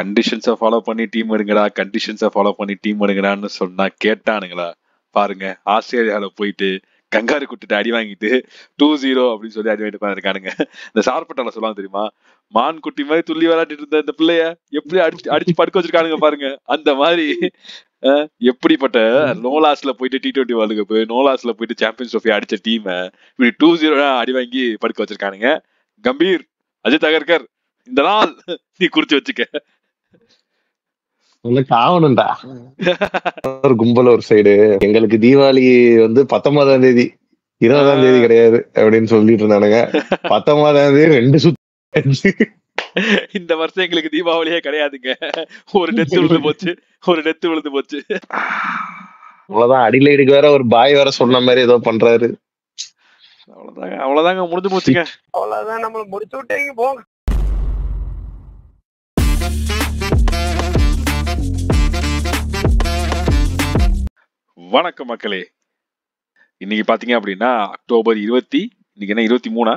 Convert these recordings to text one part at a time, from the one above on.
கண்டிஷன்ஸை follow பண்ணி team எடுங்கடா, கண்டிஷன்ஸை follow பண்ணி team எடுங்கடான்னு சொன்னா கேட்டானுங்களா? பாருங்க, ஆஸ்திரேலியாவில போயிட்டு கங்காரு குட்டிட்டு அடி வாங்கிட்டு 2-0 அப்படின்னு சொல்லி அடி வாங்கிட்டு இருக்கானுங்க. இந்த சார்பட்டால சொல்லுவாங்க தெரியுமா, மான் குட்டி மாதிரி துள்ளி விளையாடிட்டு இருந்த இந்த பிள்ளைய எப்படி அடிச்சு படுக்க வச்சிருக்கானுங்க பாருங்க. அந்த மாதிரி எப்படிப்பட்ட நோலாஸ்ல போயிட்டு T20 வேர்ல்டு கப், நோலாஸ்ல போயிட்டு சாம்பியன்ஸ் ட்ரோஃபி அடிச்ச டீம் இப்படி 2-0 அடி வாங்கி படுக்க வச்சிருக்கானுங்க. கம்பீர், அஜித் அகர்கர், இந்த நாள் நீ குறிச்சு வச்சுக்க. ஆகணும்டா. ஒரு கும்பல் ஒரு சைடு, எங்களுக்கு தீபாவளி 19ஆம் தேதி 20ஆம் தேதி கிடையாது அப்படின்னு சொல்லிட்டு இருந்தானுங்க. 19ஆம் தேதி 2 சுத்து. இந்த வருஷம் எங்களுக்கு தீபாவளியே கிடையாதுங்க. ஒரு டெத்து விழுந்து போச்சு. அவ்வளவுதான். அடிலைடுக்கு வேற ஒரு பாய் வேற சொன்ன மாதிரி ஏதோ பண்றாரு. அவ்வளவுதாங்க முடிஞ்சு போச்சுங்க. அவ்வளவுதான், நம்ம முடிச்சு விட்டீங்க போங்க. வணக்கம் மக்களே. இன்னைக்கு பாத்தீங்க அப்படின்னா அக்டோபர் 20, இன்னைக்கு என்ன 23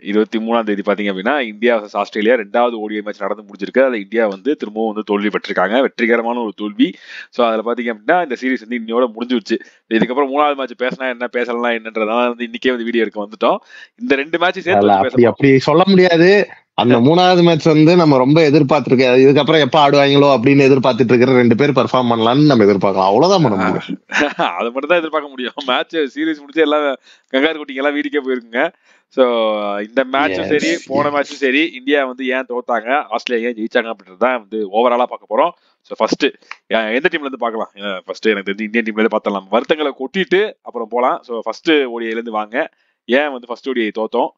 23ஆம் தேதி பாத்தீங்க அப்படின்னா இந்தியா ஆஸ்திரேலியா 2வது ODI மேட்ச் நடந்து முடிஞ்சிருக்கு. அதுல இந்தியா திரும்பவும் தோல்வி பெற்றிருக்காங்க, வெற்றிகரமான ஒரு தோல்வி. ஸோ அதுல பாத்தீங்க அப்படின்னா இந்த சீரீஸ் இன்னையோட முடிஞ்சிருச்சு. இதுக்கப்புறம் 3வது மேட்ச் பேசினா என்ன, பேசலாம் என்னன்றதான் இன்னைக்கே இன்னைக்கே எடுக்க வந்துட்டோம். இந்த 2 மேட்ச் சேர்த்து அப்படி சொல்ல முடியாது. அந்த 3வது மேட்ச் நம்ம ரொம்ப எதிர்பார்த்திருக்கேன். இதுக்கப்புறம் எப்ப ஆடுவாங்களோ அப்படின்னு எதிர்பார்த்துட்டு இருக்கிற 2 பேர் பெர்ஃபார்ம் பண்ணலாம்னு நம்ம எதிர்பார்க்கலாம். அவ்வளவுதான் பண்ண முடியும். அதை மட்டும் தான் எதிர்பார்க்க முடியும். மேட்ச் சீரீஸ் முடிச்சு எல்லாம் கங்காரு குட்டிங்க எல்லாம் வீட்டுக்கே போயிருக்குங்க. ஸோ இந்த மேட்சும் சரி, போன மேட்சும் சரி, இந்தியா ஏன் தோத்தாங்க, ஆஸ்திரேலியா ஏன் ஜெயிச்சாங்க அப்படின்றது தான் ஓவராலா பார்க்க போறோம். ஸோ ஃபர்ஸ்ட் எந்த டீம்ல இருந்து பார்க்கலாம்? ஃபர்ஸ்ட் எனக்கு தெரிஞ்சு இந்தியன் டீம்ல இருந்து பார்த்தலாம். வருத்தங்களை கொட்டிட்டு அப்புறம் போலாம். ஸோ ஃபர்ஸ்ட் ODIல இருந்து வாங்க. ஏன் ஃபர்ஸ்ட் ODI தோத்தோம்?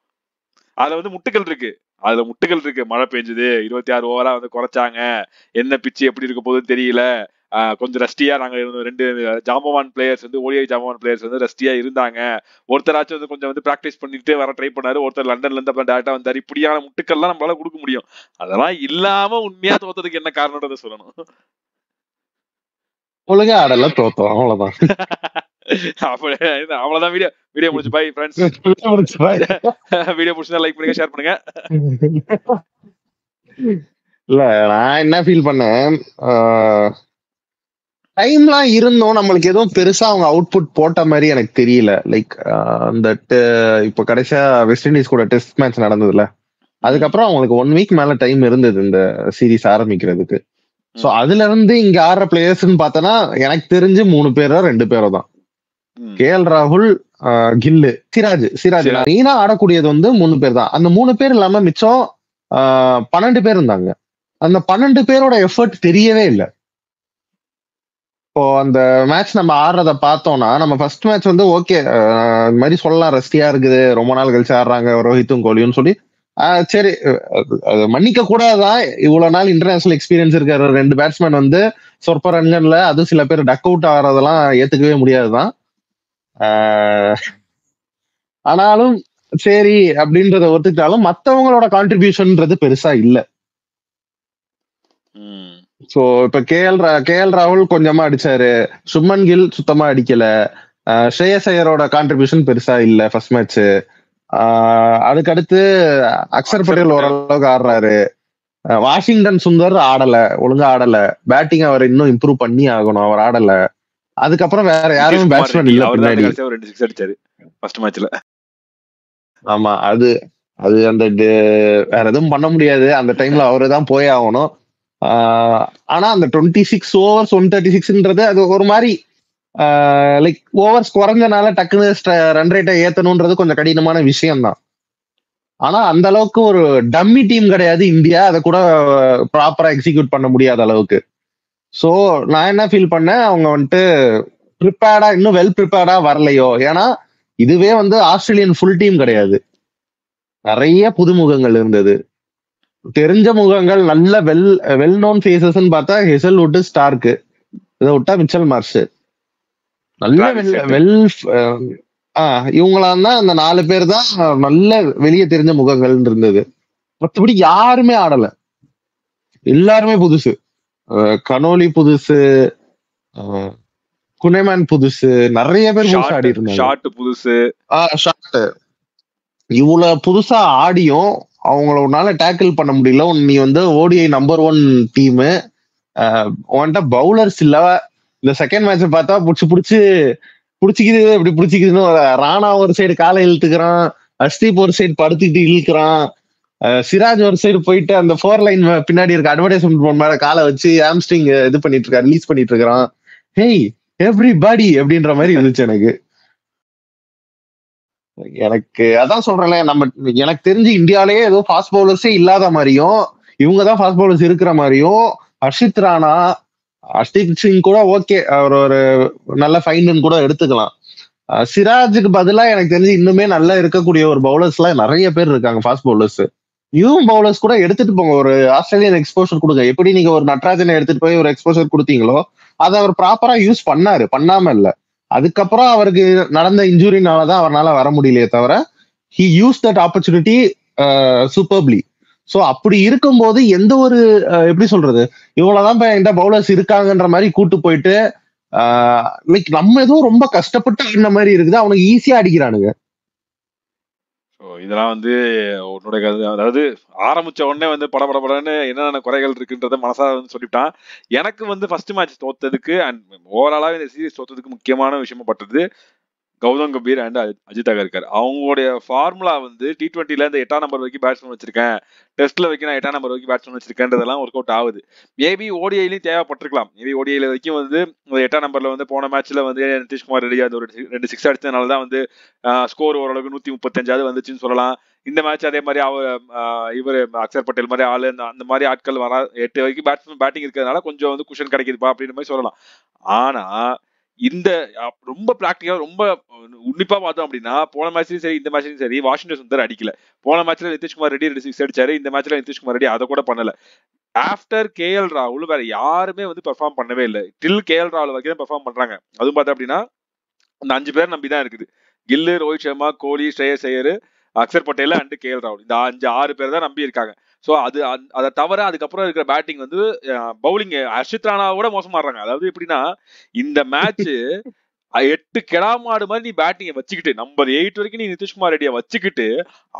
அதுல முட்டுகள் இருக்கு. மழை பெஞ்சுது, 26 ஓவரா குறைச்சாங்க, என்ன பிச்சு எப்படி இருக்க போகுதுன்னு தெரியல, கொஞ்சம் ரஸ்டியா நாங்க 2 ஜாம்பவான் பிளேயர்ஸ் ODI ஜாம்பவான் பிளேயர்ஸ் ரஸ்டியா இருந்தாங்க. ஒருத்தராச்சும் கொஞ்சம் பிராக்டிஸ் பண்ணிட்டு வர ட்ரை பண்ணாரு, ஒருத்தர் லண்டன்ல இருந்து அப்புறம் டேரக்டா வந்தாரு. இப்படியான முட்டுக்கள்லாம் நம்மளால கொடுக்க முடியும். அதெல்லாம் இல்லாம உண்மையா தோத்ததுக்கு என்ன காரணம்ன்றத சொல்லணும். ஒழுங்கா ஆடல தோத்தோம், அவ்வளவுதான். அவ்வளவுதான். வீடியோ முடிச்சு பை ஃப்ரெண்ட்ஸ். வீடியோ முடிச்சா லைக் பண்ணுங்க, ஷேர் பண்ணுங்க. இல்ல, நான் என்ன ஃபீல் பண்ணேன், டைம்லாம் இருந்தோம், நம்மளுக்கு எதுவும் பெருசா அவங்க அவுட்புட் போட்ட மாதிரி எனக்கு தெரியல. லைக் அந்த இப்ப கடைசியா வெஸ்ட் இண்டீஸ் கூட டெஸ்ட் மேட்ச் நடந்ததுல, அதுக்கப்புறம் அவங்களுக்கு 1 வீக் மேல டைம் இருந்தது இந்த சீரீஸ் ஆரம்பிக்கிறதுக்கு. சோ அதுல இருந்து இங்க ஆடுற பிளேயர்ஸ்ன்னு பார்த்தோன்னா எனக்கு தெரிஞ்சு 3 பேரோ 2 பேரோ தான். KL ராகுல், கில்லு, சிராஜ் மெயினா ஆடக்கூடியது 3 பேர் தான். அந்த 3 பேர் இல்லாம மிச்சம் 12 பேர் இருந்தாங்க. அந்த 12 பேரோட எஃபர்ட் தெரியவே இல்லை. இப்போ அந்த மேட்ச் நம்ம ஆடுறத பார்த்தோம்னா, நம்ம ஃபர்ஸ்ட் மேட்ச் ஓகே இந்த மாதிரி சொல்லலாம், ரஸ்டியா இருக்குது, ரொம்ப நாள் கழிச்சு ஆடுறாங்க ரோஹித்தும் கோலியும் சொல்லி, சரி அது மன்னிக்க கூடாதான். இவ்வளவு நாள் இன்டர்நேஷனல் எக்ஸ்பீரியன்ஸ் இருக்கிற 2 பேட்ஸ்மேன் சொற்ப ரன்கன்ல அதுவும் சில பேர் டக் அவுட் ஆகிறதெல்லாம் ஏத்துக்கவே முடியாதுதான். ஆனாலும் சரி அப்படின்றத ஒத்துக்கிட்டாலும் மத்தவங்களோட கான்ட்ரிபியூஷன்ன்றது பெருசா இல்ல. சோ இப்ப KL ராகுல் கொஞ்சமா அடிச்சாரு, சுமன் கில் சுத்தமா அடிக்கல, ஸ்ரேயஸ் ஐயரோட கான்ட்ரிபியூஷன் பெருசா இல்ல ஃபர்ஸ்ட் மேட்ச். அதுக்கடுத்து அக்சர் பட்டேல் ஓரளவுக்கு ஆடுறாரு, வாஷிங்டன் சுந்தர் ஒழுங்கா ஆடல, பேட்டிங் அவர் இன்னும் இம்ப்ரூவ் பண்ணி ஆகணும், அவர் ஆடல. அதுக்கப்புறம் வேற யாரும் பேட்ஸ்மேன் இல்ல பின்னாடி. ஆமா, அது அந்த வேற எதுவும் பண்ண முடியாது. அந்த டைம்ல அவருதான் போய் ஆகணும். ஆனா அந்த 26 overs 136ன்றது அது ஒரு மாதிரி லைக் ஓவர்ஸ் குறைஞ்சனால டக்குன்னு ரன் ரேட்டை ஏத்தணும்ன்றது கொஞ்சம் கடினமான விஷயம் தான். ஆனா அந்த அளவுக்கு ஒரு டம்மி டீம் கிடையாது இந்தியா, அதை கூட ப்ராப்பரா எக்ஸிக்யூட் பண்ண முடியாத அளவுக்கு. சோ நான் என்ன ஃபீல் பண்ணேன், அவங்க ப்ரிப்பேர்டா, இன்னும் வெல் ப்ரிப்பேர்டா வரலையோ. ஏன்னா இதுவே ஆஸ்திரேலியன் ஃபுல் டீம் கிடையாது, நிறைய புதுமுகங்கள் இருந்தது. தெரிஞ்ச முகங்கள், நல்ல வெல் நோன் ஃபேஸஸ்ன்னு பார்த்தா ஹெசல்வுட், ஸ்டார்க்கு, இதை விட்டா மிச்சல் மார்ஷ், நல்ல இவங்களாம் தான். அந்த 4 பேர் தான் நல்ல வெளியே தெரிஞ்ச முகங்கள் இருந்தது. மற்றபடி யாருமே ஆடல, எல்லாருமே புதுசு. கனோலி புதுசு, குனைமேன் புதுசு, நிறைய பேர் புதுசா ஆடி இருந்தாங்க. இவ்வளவு புதுசா ஆடியும் அவங்கள உன்னால டேக்கிள் பண்ண முடியல. நீ வந்து ஓடிஐ நம்பர் 1 டீம், உன்கிட்ட பவுலர்ஸ் இல்ல. இந்த செகண்ட் மேட்ச் பார்த்தா புடிச்சிக்குது இப்படி புடிச்சிக்குதுன்னு ராணா ஒரு சைடு காலை இழுத்துக்கிறான், அஸ்தீப் ஒரு சைடு படுத்துக்கிட்டு இழுக்கிறான், சிராஜ் ஒரு சைடு போயிட்டு அந்த 4 லைன் பின்னாடி இருக்க அட்வர்டைஸ்மெண்ட் போன் மேல காலை வச்சு ஹாம்ஸ்ட்ரிங் இது பண்ணிட்டு இருக்கான், ரிலீஸ் பண்ணிட்டு இருக்கிறான். ஹேய் எவ்ரிபடி அப்படின்ற மாதிரி இருந்துச்சு எனக்கு. எனக்கு அதான் சொல்றேன்ல, எனக்கு தெரிஞ்சு இந்தியாலேயே ஏதோ ஃபாஸ்ட் பவுலர்ஸே இல்லாத மாதிரியும் இவங்கதான் ஃபாஸ்ட் பவுலர்ஸ் இருக்கிற மாதிரியும், ஹர்ஷித் ராணா, ஹர்ஷ்தீப் சிங் கூட ஓகே, அவர் ஒரு நல்ல ஃபைன் கூட எடுத்துக்கலாம். சிராஜுக்கு பதிலா எனக்கு தெரிஞ்சு இன்னுமே நல்லா இருக்கக்கூடிய ஒரு பவுலர்ஸ் எல்லாம் நிறைய பேர் இருக்காங்க, ஃபாஸ்ட் பவுலர்ஸ். நியூ பவுலர்ஸ் கூட எடுத்துட்டு போங்க, ஒரு ஆஸ்திரேலியன் எக்ஸ்போஷர் கொடுங்க. எப்படி நீங்க ஒரு நட்ராஜனை எடுத்துட்டு போய் ஒரு எக்ஸ்போஷர் கொடுத்தீங்களோ அதை அவர் ப்ராப்பரா யூஸ் பண்ணாம இல்ல. அதுக்கப்புறம் அவருக்கு நடந்த இன்ஜுரினாலதான் அவரால் வர முடியலையே தவிர he use that opportunity superbly. So அப்படி இருக்கும்போது எந்த ஒரு எப்படி சொல்றது, இவ்வளவுதான் என்கிட்ட பவுலர்ஸ் இருக்காங்கன்ற மாதிரி கூட்டு போயிட்டு லைக் நம்ம எதுவும் ரொம்ப கஷ்டப்பட்டு ஆடின மாதிரி இருக்குது, அவனுக்கு ஈஸியா அடிக்கிறானுங்க. இதெல்லாம் வந்து உன்னோட அதாவது ஆரம்பிச்ச உடனே வந்து படபடன்னு என்னென்ன குறைகள் இருக்குன்றத மனசார வந்து சொல்லிட்டான். எனக்கு வந்து ஃபர்ஸ்ட் மேட்ச் தோத்ததுக்கு அண்ட் ஓவராலா இந்த சீரீஸ் தோத்ததுக்கு முக்கியமான விஷயமா பட்டது கௌதம் கம்பீர் அண்ட் அஜித் அகர்கர். அவங்களுடைய ஃபார்முலா வந்து T20ல இந்த 8ஆம் நம்பர் வரைக்கும் பேட்ஸ்மேன் வச்சிருக்கேன், டெஸ்ட்ல வரைக்கும் நான் 8ஆம் நம்பர் வரைக்கும் பேட்ஸ்மேன் வச்சிருக்கேன்றதெல்லாம் ஒர்க் அவுட் ஆகுது. மேபி ஓடிஐலையும் தேவைப்பட்டிருக்கலாம். மேபி ஓடிஐல வரைக்கும் வந்து 8ஆம் நம்பர்ல வந்து போன மேட்ச்ல வந்து நிதிஷ்குமார் ரெட்டி அது ஒரு 2 6 அடிச்சதுனால தான் வந்து ஸ்கோர் ஓரளவுக்கு 135 வந்துச்சுன்னு சொல்லலாம். இந்த மேட்ச் அதே மாதிரி இவர் அக்சர் பட்டேல் மாதிரி ஆளு அந்த மாதிரி ஆட்கள் வரா 8 வரைக்கும் பேட்டிங் இருக்கிறதுனால கொஞ்சம் வந்து குஷன் கிடைக்குதுப்பா அப்படின்ற மாதிரி சொல்லலாம். ஆனா இந்த ரொம்ப பிராக்டிக்கலா ரொம்ப உன்னிப்பா பார்த்தோம் அப்படின்னா போன மேட்ச்லயும் சரி இந்த மேட்ச்லயும் சரி வாஷிங்டன் சுந்தர் அடிக்கல. போன மேட்ச்ல நிதிஷ்குமார் ரெட்டி 2 6 அடிச்சாரு, இந்த மேட்ச்ல நிதிஷ்குமார் ரெட்டி அதை கூட பண்ணல. ஆஃப்டர் KL ராகுல் வேற யாருமே வந்து பெர்ஃபார்ம் பண்ணவே இல்லை. டில் KL ராகுல் வரைக்கும் தான் பெர்ஃபார்ம் பண்றாங்க. அதுவும் பார்த்தா அப்படின்னா அந்த 5 பேர் நம்பிதான் இருக்குது. கில்லு, ரோஹித் சர்மா, கோலி, ஸ்ரேயஸ் ஐயர், அக்சர் பட்டேல் அண்ட் KL ராகுல், இந்த 6 பேர் தான் நம்பி இருக்காங்க. ஸோ அதை தவிர அதுக்கப்புறம் இருக்கிற பேட்டிங் வந்து பவுலிங் ஹர்ஷித் ராணாவோட மோசமாடுறாங்க. அதாவது எப்படின்னா இந்த மேட்ச் 8 கெடாமாடு மாதிரி நீ பேட்டிங்கை வச்சுக்கிட்டு நம்பர் 8 வரைக்கும் நீ நிதிஷ்குமார் ரெட்டியை வச்சுக்கிட்டு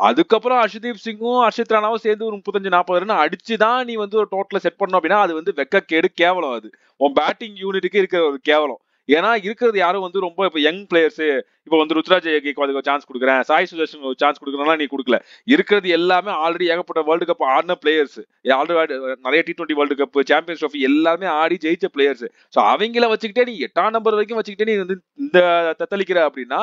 அதுக்கப்புறம் ஹர்ஷதீப் சிங்கும் ஹர்ஷித் ராணாவும் சேர்ந்து ஒரு 35-40 ரன் அடிச்சுதான் நீ வந்து ஒரு டோட்டல செட் பண்ணணும் அப்படின்னா அது வந்து வெக்கக்கேடு, கேவலம். அது உன் பேட்டிங் யூனிட்டுக்கு இருக்கிற ஒரு கேவலம். ஏன்னா இருக்கிறது யாரும் வந்து ரொம்ப இப்ப யங் பிளேயர்ஸ், இப்ப வந்து ருத்ராஜ் அதுக்கு சான்ஸ் கொடுக்குறேன், சாய் சுதர்ஷன் ஒரு சான்ஸ் கொடுக்குறேன்னா நீ கொடுக்கல. இருக்கிறது எல்லாமே ஆல்ரெடி ஏகப்பட்ட வேர்ல்டு கப் ஆடின பிளேயர்ஸ், ஆல்ரெடி நிறைய T20 world cup, champions trophy எல்லாமே ஆடி ஜெயிச்ச பிளேயர்ஸ். ஸோ அவங்கள வச்சுக்கிட்டே நீ 8ஆம் நம்பர் வரைக்கும் வச்சுக்கிட்டே நீ வந்து இந்த தத்தளிக்கிற அப்படின்னா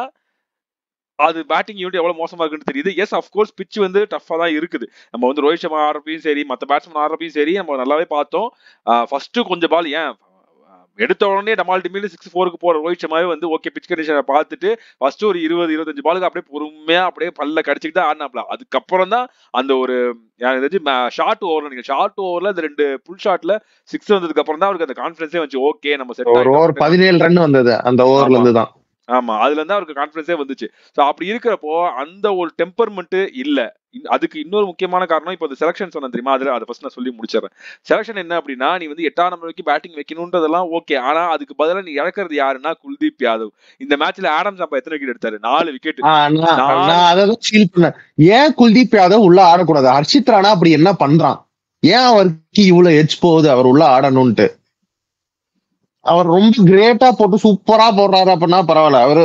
அது பேட்டிங் யூனிட் எவ்வளவு மோசமா இருக்குன்னு தெரியுது. எஸ் அஃப்கோர்ஸ் பிட்ச் வந்து டஃபா தான் இருக்குது. நம்ம வந்து ரோஹித் சர்மா ஆடுறப்பையும் சரி மற்ற பேட்ஸ்மேன் ஆடுறப்பையும் சரி நம்ம நல்லாவே பார்த்தோம். ஃபர்ஸ்ட் கொஞ்சம் பால் எடுத்த உடனே டமால் டிமில் 6-4க்கு போற ரோஹித் சர்மாவே வந்து ஓகே பிச் கண்டிஷனை பார்த்துட்டு ஃபர்ஸ்ட் ஒரு 20-25 பாலுக்கு அப்படியே பொறுமையா அப்படியே பல்ல கடிச்சிட்டு தான் ஆடினாப்ல. அதுக்கப்புறம் தான் அந்த ஒரு ஷார்ட் ஓவர்ல இந்த 2 புல் ஷாட்ல 6 வந்ததுக்கு அப்புறம் தான் அவருக்கு அந்த கான்பிடன்ஸே வந்து ஓகே நம்ம செட் ஓவர் 17 ரன் வந்தது அந்த ஓவர்ல இருந்து தான். ஆமா, அதுல இருந்து அவருக்கு கான்பிடன்ஸே வந்துச்சு. சோ அப்படி இருக்கிறப்போ அந்த ஒரு டெம்பர்மெண்ட் இல்ல. அதுக்கு இன்னொரு முக்கியமான காரணம் இப்ப இந்த செலக்ஷன் சொன்ன தெரியுமா, அதை ஃபர்ஸ்ட் நான் சொல்லி முடிச்சிடறேன். செலக்ஷன் என்ன அப்படின்னா நீ வந்து 8ஆம் நம்பர் வரைக்கும் பேட்டிங் வைக்கணும்ன்றதெல்லாம் ஓகே. ஆனா அதுக்கு பதிலா நீ இழக்கிறது யாருன்னா குல்தீப் யாதவ். இந்த மேட்ச்ல ஆடம் சாம்பா எத்தனை விக்கெட் எடுத்தாரு? 4 விக்கெட். நான் அதான் ஃபீல் பண்ணேன், ஏன் குல்தீப் யாதவ் உள்ள ஆடக்கூடாது? ஹர்ஷித் ராணா அப்படி என்ன பண்றான்? ஏன் அவருக்கு இவ்வளவு எச் போகுது அவர் உள்ள ஆடணும்ட்டு? அவர் ரொம்ப கிரேட்டா போட்டு சூப்பரா போடுறாரு அப்படின்னா பரவாயில்ல, அவரு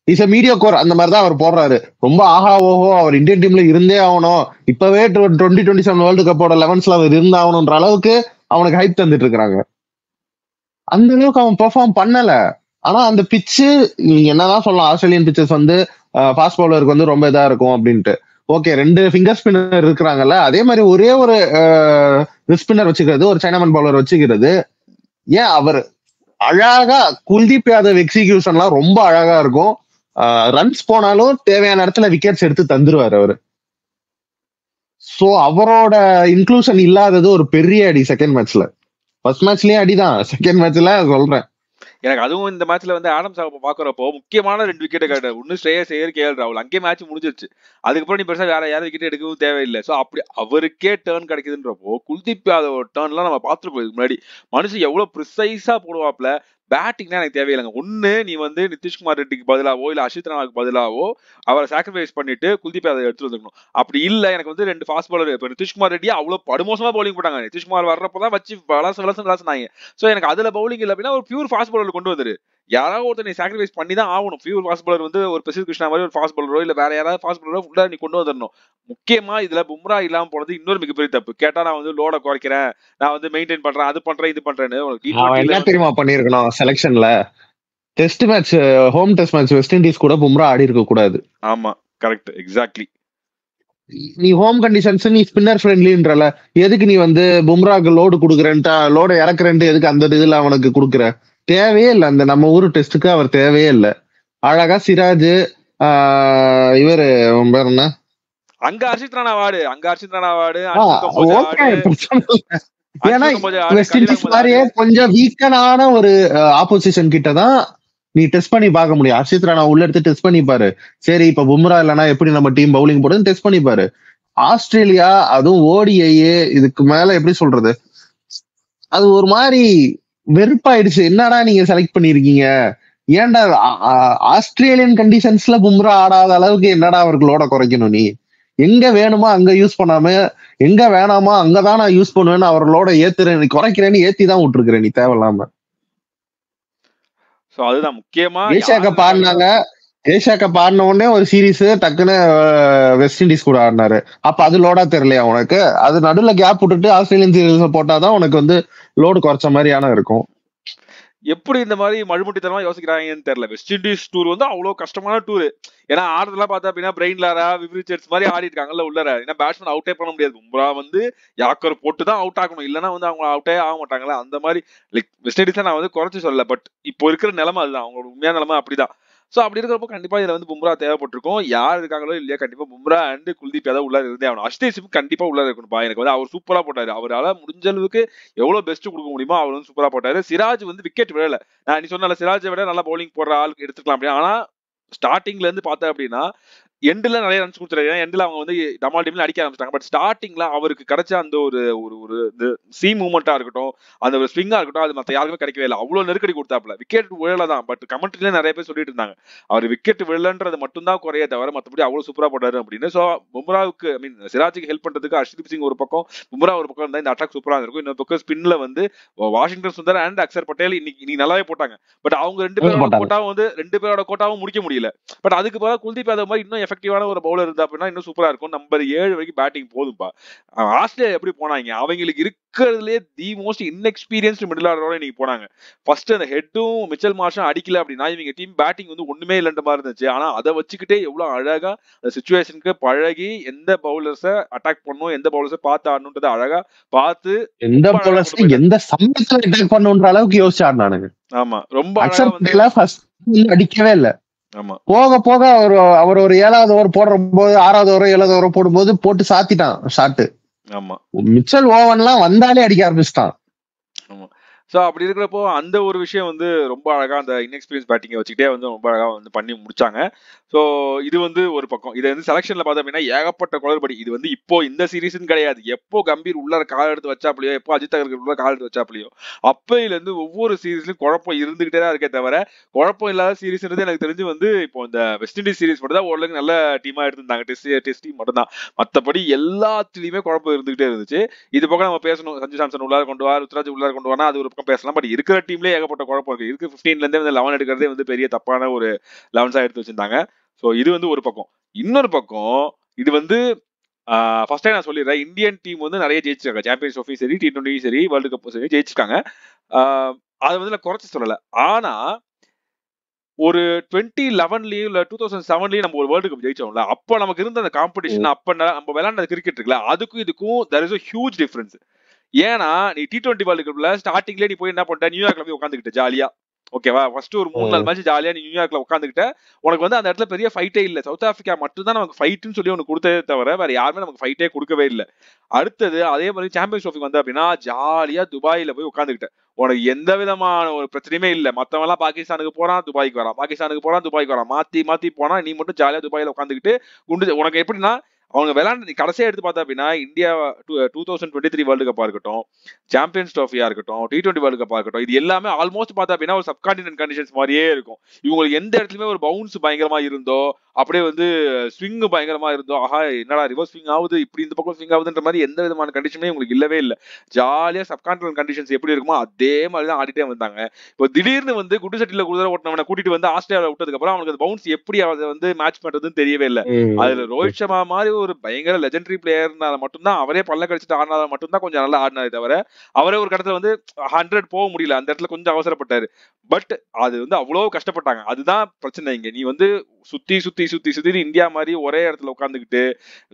இஸ் அ மீடியோகோர் அந்த மாதிரிதான் அவர் போடுறாரு. ரொம்ப ஆஹா ஓஹோ அவர் இந்தியன் டீம்ல இருந்தே ஆகணும், இப்பவே 2027 வேர்ல்டு கப்போட 11th அவர் இருந்தாகணும்ன்ற அளவுக்கு அவனுக்கு ஹைப் தந்துட்டு இருக்காங்க. அந்த அளவுக்கு அவன் பெர்ஃபார்ம் பண்ணல. ஆனா அந்த பிச்சு நீங்க என்னதான் சொல்லலாம், ஆஸ்திரேலியன் பிச்சஸ் வந்து ஃபாஸ்ட் பவுலருக்கு வந்து ரொம்ப இதா இருக்கும் அப்படின்ட்டு. ஓகே 2 ஃபிங்கர் ஸ்பின்னர் இருக்கிறாங்கல்ல, அதே மாதிரி ஒரே ஒரு ஸ்பின்னர் வச்சுக்கிறது, ஒரு சைனாமன் பவுலர் வச்சுக்கிறது. ஏன் அவர் அழகா குல்தீப் யாதவ் எக்ஸிகியூஷன்லாம் ரொம்ப அழகா இருக்கும். ரன்ஸ் போனாலும் தேவையான இடத்துல விக்கெட்ஸ் எடுத்து தந்துருவாரு அவரு. சோ அவரோட இன்க்ளூஷன் இல்லாதது ஒரு பெரிய அடி செகண்ட் மேட்ச்ல. ஃபர்ஸ்ட் மேட்ச்லயே அடிதான், செகண்ட் மேட்ச்ல சொல்றேன். எனக்கு அதுவும் இந்த மேட்ச்ல வந்து ஆடம் சாம்பா பாக்குறப்போ முக்கியமான 2 விக்கெட் கேட்டாரு. ஒன்னு ஸ்ரேயஸ் ஐயர், KL ராகுல். அங்கே மேட்ச் முடிஞ்சிருச்சு. அதுக்கப்புறம் நீ பெருசா வேற யாரும் விக்கெட் எடுக்கவும் தேவையில்லை. சோ அப்படி அவருக்கே டேர்ன் கிடைக்குதுன்றப்போ குல்தீப் யாதவ் டேர்ன்லாம் நம்ம பார்த்துருப்போம் இதுக்கு முன்னாடி. மனுஷன் எவ்வளவு ப்ரிசைஸா போடுவாப்ல. பேட்டிங்னா எனக்கு தேவையில்லைங்க. ஒண்ணு நீ வந்து நிதிஷ்குமார் ரெட்டிக்கு பதிலாவோ இல்ல அஷித் ரானாவுக்கு பதிலாவோ அவரை சாக்ரிஃபைஸ் பண்ணிட்டு குல்தீப் யாதவ் எடுத்து வந்துக்கணும். அப்படி இல்ல எனக்கு வந்து 2 ஃபாஸ்ட் பாலர், இப்ப நிதிஷ்குமார் ரெட்டி அவ்வளவு படுமோசமா பவுலிங் போட்டாங்க. நிதிஷ்குமார் வர்றப்பதான் வச்சு விளாசுனாங்க. சோ எனக்கு அதுல பவுலிங் இல்ல அப்படின்னா ஒரு பியூர் ஃபாஸ்ட் பாலர் கொண்டு வந்துரு. யாராவது ஒருத்தர் நீ சாக்ரிஃபைஸ் பண்ணி தான் ஆகணும். பியூர் ஃபாஸ்ட் பாலர் வந்து ஒரு பிரசித் கிருஷ்ணா மாதிரி ஒரு ஃபாஸ்ட் பாலரோ இல்ல வேற யாராவது ஃபாஸ்ட் பாலரோ ஃபுல்லா நீ கொண்டு வந்துடணும். முக்கியமா இதுல பும்ரா இல்லாம போனது இன்னொரு மிகப்பெரிய தப்பு. கேட்டா நான் வந்து லோட குறைக்கிறேன், நான் வந்து மெயின்டைன் பண்றேன், அது பண்றேன், இது பண்றேன்னு. அவன் என்ன தெரியுமா பண்ணிருக்கணும் செலக்ஷன்ல? Test match, home test match West Indies கூட பும்ரா ஆடி இருக்க கூடாது. ஆமா கரெக்ட், எக்ஸாக்ட்லி. நீ ஹோம் கண்டிஷன்ஸ், நீ ஸ்பின்னர் ஃப்ரெண்ட்லின்றல, எதுக்கு நீ வந்து பும்ராக்கு லோடு குடுக்குறேன்ட்டா, லோடு இறக்குறேன்ட்டு எதுக்கு அந்த இதுல அவனுக்கு குடுக்குற? தேவையே இல்லை. அந்த நம்ம ஊரு டெஸ்ட்டுக்கு அவர் தேவையே இல்லை. அழகா சிராஜ், இவரு பேர் என்ன, அங்க ஹர்ஷித் ராணா வாடு, ஏன்னா வெஸ்ட் இண்டீஸ் மாதிரியே கொஞ்சம் வீக்கனான ஒரு ஆப்போசிஷன் கிட்டதான் நீ டெஸ்ட் பண்ணி பார்க்க முடியும். ஹர்ஷித் ராணா உள்ள எடுத்து டெஸ்ட் பண்ணி பாரு. சரி இப்ப பும்ரா இல்லைன்னா எப்படி நம்ம டீம் பவுலிங் போடுன்னு டெஸ்ட் பண்ணி பாரு. ஆஸ்திரேலியா, அதுவும் ஓடிஐ, இதுக்கு மேல எப்படி சொல்றது, அது ஒரு மாதிரி வெறுப்பாயிடுச்சு. என்னடா நீங்க செலக்ட் பண்ணிருக்கீங்க, ஏன்டா ஆஸ்திரேலியன் கண்டிஷன்ஸ்ல பும்ரா ஆடாத அளவுக்கு என்னடா அவர்களோட குறைக்கணும்? நீ எங்க வேணுமோ அங்க யூஸ் பண்ணாம, எங்க வேணாமா அங்கதான் நான் யூஸ் பண்ணுவேன்னு அவர்களோட ஏத்துறேன், குறைக்கிறேன்னு ஏத்தி தான் விட்டுருக்கிறேன் நீ தேவையில்லாம. அதுதான் முக்கியமா ஏஷியா கப் ஆடினாங்க. ஏஷியா கப் ஆடின உடனே ஒரு சீரீஸ் டக்குன்னு வெஸ்ட் இண்டீஸ் கூட ஆடினாரு. அப்ப அது லோடா தெரியலையா உனக்கு? அது நடுவுல கேப் விட்டுட்டு ஆஸ்திரேலியன் சீரீஸ் போட்டாதான் உனக்கு வந்து லோடு குறைச்ச மாதிரியான இருக்கும். எப்படி இந்த மாதிரி மழுமுட்டித்தனமா யோசிக்கிறாங்கன்னு தெரியல. வெஸ்ட் இண்டீஸ் டூர் வந்து அவ்வளவு கஷ்டமான டூர். ஏன்னா ஆடுறதுலாம் பார்த்தா அப்படின்னா பிரெயின் லாரா, விவ்ரிச்சர்ஸ் மாதிரி ஆடி இருக்காங்கல்ல உள்ளர. ஏன்னா பேட்ஸ்மேன் அவுட்டே பண்ண முடியாது. பும்ரா வந்து யாக்கர் போட்டு தான் அவுட் ஆகணும், இல்லைன்னா வந்து அவங்க அவுட்டே ஆக மாட்டாங்களா. அந்த மாதிரி லைக் வெஸ்ட் இண்டீஸ் நான் வந்து குறைச்சு சொல்லல, பட் இப்போ இருக்கிற நிலைமை அதுதான், அவங்களோட உண்மையான நிலைமை அப்படிதான். சோ அப்படி இருக்கிறப்போ கண்டிப்பா இதுல வந்து பும்ரா தேவைப்பட்டிருக்கும். யார் இருக்காங்களோ இல்லையா, கண்டிப்பா பும்ரா அண்ட் குல்தீப் யாதவ் உள்ள இருந்தே ஆகணும். அஷ்தீப் கண்டிப்பா உள்ள இருக்கணும்பா. எனக்கு வந்து அவர் சூப்பரா போட்டாரு. அவரால் முடிஞ்ச அளவுக்கு எவ்வளவு பெஸ்ட் கொடுக்க முடியுமோ அவர் வந்து சூப்பரா போட்டாரு. சிராஜ் வந்து விக்கெட் விழல. நீ சொன்ன சிராஜை விட நல்லா பவுலிங் போடுற ஆள் எடுத்துக்கலாம் அப்படின்னா, ஆனா ஸ்டார்டிங்ல இருந்து பார்த்தா அப்படின்னா எண்ட்ல நிறைய ரன்ஸ் கொடுத்துருக்காங்க. எண்ட்ல அவங்க வந்து டமால் டீம்ல அடிக்க ஆரம்பிச்சிட்டாங்க. பட் ஸ்டார்டிங்ல அவருக்கு கிடைச்ச அந்த ஒரு ஒரு சி மூவ்மெண்டா இருக்கட்டும், அந்த ஒரு ஸ்விங்கா இருக்கட்டும், அது மத்த யாருக்குமே கிடைக்கவே இல்லை. அவ்வளவு நெருக்கடி கொடுத்தாப்ல. விக்கெட் விழலதான், பட் கமெண்ட்ரியில நிறைய பேர் சொல்லிட்டு இருந்தாங்க அவர் விக்கெட் விழலன்றது மட்டும் தான் குறைய தவிர மற்றபடி அவ்வளவு சூப்பரா போட்டாரு அப்படின்னு. சோ பும்ராவுக்கு ஐ மீன் சிராஜுக்கு ஹெல்ப் பண்றதுக்கு ஹர்ஷ்தீப் சிங் ஒரு பக்கம், பும்ரா ஒரு பக்கம் இருந்தா இந்த அட்டாக் சூப்பரா இருக்கும். இன்னொரு பக்கம் ஸ்பின்ல வந்து வாஷிங்டன் சுந்தர் அண்ட் அக்சர் பட்டேல் இன்னைக்கு நல்லாவே போட்டாங்க. பட் அவங்க ரெண்டு பேரோட கோட்டாவும் முடிக்க முடியல. பட் அதுக்கு பதிலாக குல்தீப் யாதவ் மாதிரி இன்னும் எஃபெக்டிவான ஒரு பவுலர் இருந்தா அப்படின்னா இன்னும் சூப்பரா இருக்கும். நம்பர் 7 வரைக்கும் பேட்டிங் போதும்பா. ஆஸ்திரேலியா எப்படி போனாங்க, அவங்களுக்கு இருக்கிறதுலே தி மோஸ்ட் இன்எக்ஸ்பீரியன்ஸ்டு மிடில் ஆர்டரோட இன்னைக்கு போனாங்க. ஃபர்ஸ்ட் அந்த ஹெட்டும் மிச்சல் மார்ஷும் அடிக்கல அப்படின்னா இவங்க டீம் பேட்டிங் வந்து ஒண்ணுமே இல்லைன்ற மாதிரி இருந்துச்சு. ஆனா அதை வச்சுக்கிட்டே எவ்வளவு அழகா அந்த சிச்சுவேஷனுக்கு பழகி எந்த பவுலர்ஸை அட்டாக் பண்ணும், எந்த பவுலர்ஸை பார்த்து ஆடணுன்றதை அழகா பார்த்து எந்த பவுலர்ஸ் எந்த சமயத்துல அட்டாக் பண்ணுன்ற அளவுக்கு யோசிச்சு ஆடினானுங்க. ஆமா, ரொம்ப அழகா வந்து அடிக்கவே இல்லை. போக போக அவர் ஒரு 7வது ஓவர் போடுற போது 6வது ஓவர் 7வது ஓவர் போடும்போது போட்டு சாத்திட்டான் ஷாட்டு. ஆமா, மிச்சல் ஓவன்லாம் வந்தாலே அடிக்க ஆரம்பிச்சிட்டான். ஸோ அப்படி இருக்கிறப்போ அந்த ஒரு விஷயம் வந்து ரொம்ப அழகா அந்த இன்எக்ஸ்பீரியன்ஸ் பேட்டிங்கை வச்சுக்கிட்டே வந்து ரொம்ப அழகா வந்து பண்ணி முடிச்சாங்க. ஸோ இது வந்து ஒரு பக்கம். இதை வந்து செலக்ஷன்ல பார்த்தோம் அப்படின்னா ஏகப்பட்ட குளறுபடி. இது வந்து இப்போ இந்த சீரீஸ்ன்னு கிடையாது, எப்போ கம்பீர் உள்ளார கால் எடுத்து வச்சாப்லையோ, எப்போ அஜித் அகர்கர் உள்ள கால் எடுத்து வச்சாப்லையோ அப்பையில இருந்து ஒவ்வொரு சீரீஸ்லயும் குழப்பம் இருந்துகிட்டே தான் இருக்கே தவிர குழப்பம் இல்லாத சீரீஸ்ன்றது எனக்கு தெரிஞ்சு வந்து இப்போ இந்த வெஸ்ட் இண்டீஸ் சீரீஸ் மட்டும் தான் ஓரளவுக்கு நல்ல டீமா எடுத்திருந்தாங்க. டெஸ்ட் டீம் மட்டும் தான். மற்றபடி எல்லாத்துலயுமே குழப்பம் இருந்துகிட்டே இருந்துச்சு. இது பக்கம் நம்ம பேசணும், சஞ்சு சாம்சன் உள்ளார கொண்டு வா, ருத்ராஜ் உள்ளார கொண்டு வானா அது ஒரு பக்கம் பேசலாம். பட் இருக்கிற டீம்லயே ஏகப்பட்ட குழப்பம் இருக்கு. இருக்கு 15ல இருந்தே வந்து 11 எடுக்கிறதே வந்து பெரிய தப்பான ஒரு 11 எடுத்து வச்சிருந்தாங்க. ஸோ இது வந்து ஒரு பக்கம். இன்னொரு பக்கம் இது வந்து ஃபர்ஸ்ட் டைம் நான் சொல்லிடுறேன், இந்தியன் டீம் வந்து நிறைய ஜெயிச்சிருக்காங்க. சாம்பியன்ஸ் ட்ரோஃபி சரி, T20 சரி, வேர்ல்டு கப் சரி ஜெயிச்சிருக்காங்க. அதை வந்து நான் குறைச்சு சொல்லல. ஆனா ஒரு 2011லயும் இல்ல 2007லயும் நம்ம ஒரு வேர்ல்டு கப் ஜெயிச்சோம்ல, அப்ப நமக்கு இருந்த அந்த காம்படிஷன், அப்ப நம்ம விளையாண்ட கிரிக்கெட் இருக்குல்ல, அதுக்கும் இதுக்கும் there is a huge difference. ஏன்னா நீ T20 வேர்ல்டு கப்ல ஸ்டார்டிங்ல நீ போய் என்ன பண்ணிட்ட, நியூயார்க்ல போய் உட்காந்துக்கிட்ட ஜாலியா, ஓகேவா? ஃபர்ஸ்ட் ஒரு 3-4 மேட்ச் ஜாலியா நீ நியூயார்க்ல உட்காந்துக்கிட்ட. உனக்கு வந்து அந்த இடத்துல பெரிய ஃபைட்டே இல்ல. சவுத் ஆப்பிரிக்கா மட்டும் தான் நமக்கு ஃபைட்னு சொல்லி ஒன்று கொடுத்ததே தவிர வேற யாருமே நமக்கு ஃபைட்டே கொடுக்கவே இல்லை. அடுத்தது அதே மாதிரி சாம்பியன்ஸ் ட்ரோஃபி வந்து அப்படின்னா ஜாலியா துபாயில போய் உட்காந்துக்கிட்ட. உனக்கு எந்த விதமான ஒரு பிரச்சனையுமே இல்லை. மத்தவங்க எல்லாம் பாகிஸ்தானுக்கு போறான், துபாய்க்கு வரான், பாகிஸ்தானுக்கு போறான், துபாய்க்கு வரான், மாத்தி மாத்தி போனா நீ மட்டும் ஜாலியா துபாயில உட்காந்துக்கிட்டு குண்டு. உனக்கு எப்படின்னா அவங்க விளையாண்டு கடைசியா எடுத்து பார்த்தா அப்படின்னா இந்தியா 2023 வேர்ல்டு கப்பா இருக்கட்டும், சாம்பியன்ஸ் ட்ராஃபியா இருக்கட்டும், T20 வேர்ல்டு கப்பா இருக்கட்டும், இது எல்லாமே ஆல்மோஸ்ட் பார்த்தா அப்படின்னா ஒரு சப்கான்டினென்ட் கண்டிஷன்ஸ் மாதிரியே இருக்கும். இவங்களுக்கு எந்த இடத்துலயுமே ஒரு பவுன்ஸ் பயங்கரமா இருந்தோ, அப்படியே வந்து ஸ்விங் பயங்கரமா இருந்தோ, ஆஹா என்னடா ரிவர்ஸ் ஸ்விங் ஆகுது, இப்படி இந்த பக்கம் ஸ்விங் ஆகுதுன்ற மாதிரி எந்த விதமான கண்டிஷனுமே உங்களுக்கு இல்லவே இல்லை. ஜாலியா சப்கான்டினென்ட் கண்டிஷன்ஸ் எப்படி இருக்குமோ அதே மாதிரி தான் ஆடிட்டே வந்தாங்க. இப்போ திடீர்னு வந்து குண்டு சட்டில குதிரை ஓட்டினவனை கூட்டிட்டு வந்து ஆஸ்திரேலியாவில் விட்டதுக்கு அப்புறம் அவனுக்கு பவுன்ஸ் எப்படி அதை வந்து மேட்ச் பண்றதுன்னு தெரியவே இல்லை. அதுல ரோஹித் சர்மா மாதிரி ஒரு பயங்கர லெஜெண்டரி பிளேயர்னால மட்டும்தான், அவரே பல்ல கடிச்சிட்டு ஆடினால மட்டும்தான் கொஞ்சம் நல்லா ஆடினாரு தவிர, அவரே ஒரு கடத்துல வந்து 100 போக முடியல. அந்த இடத்துல கொஞ்சம் அவசரப்பட்டாரு. பட் அது வந்து அவ்வளவு கஷ்டப்பட்டாங்க. அதுதான் பிரச்சனை. இங்க நீ வந்து சுத்தி சுத்தி சுத்தி சுத்தி இந்தியா மாதிரி ஒரே இடத்துல உட்காந்துக்கிட்டு,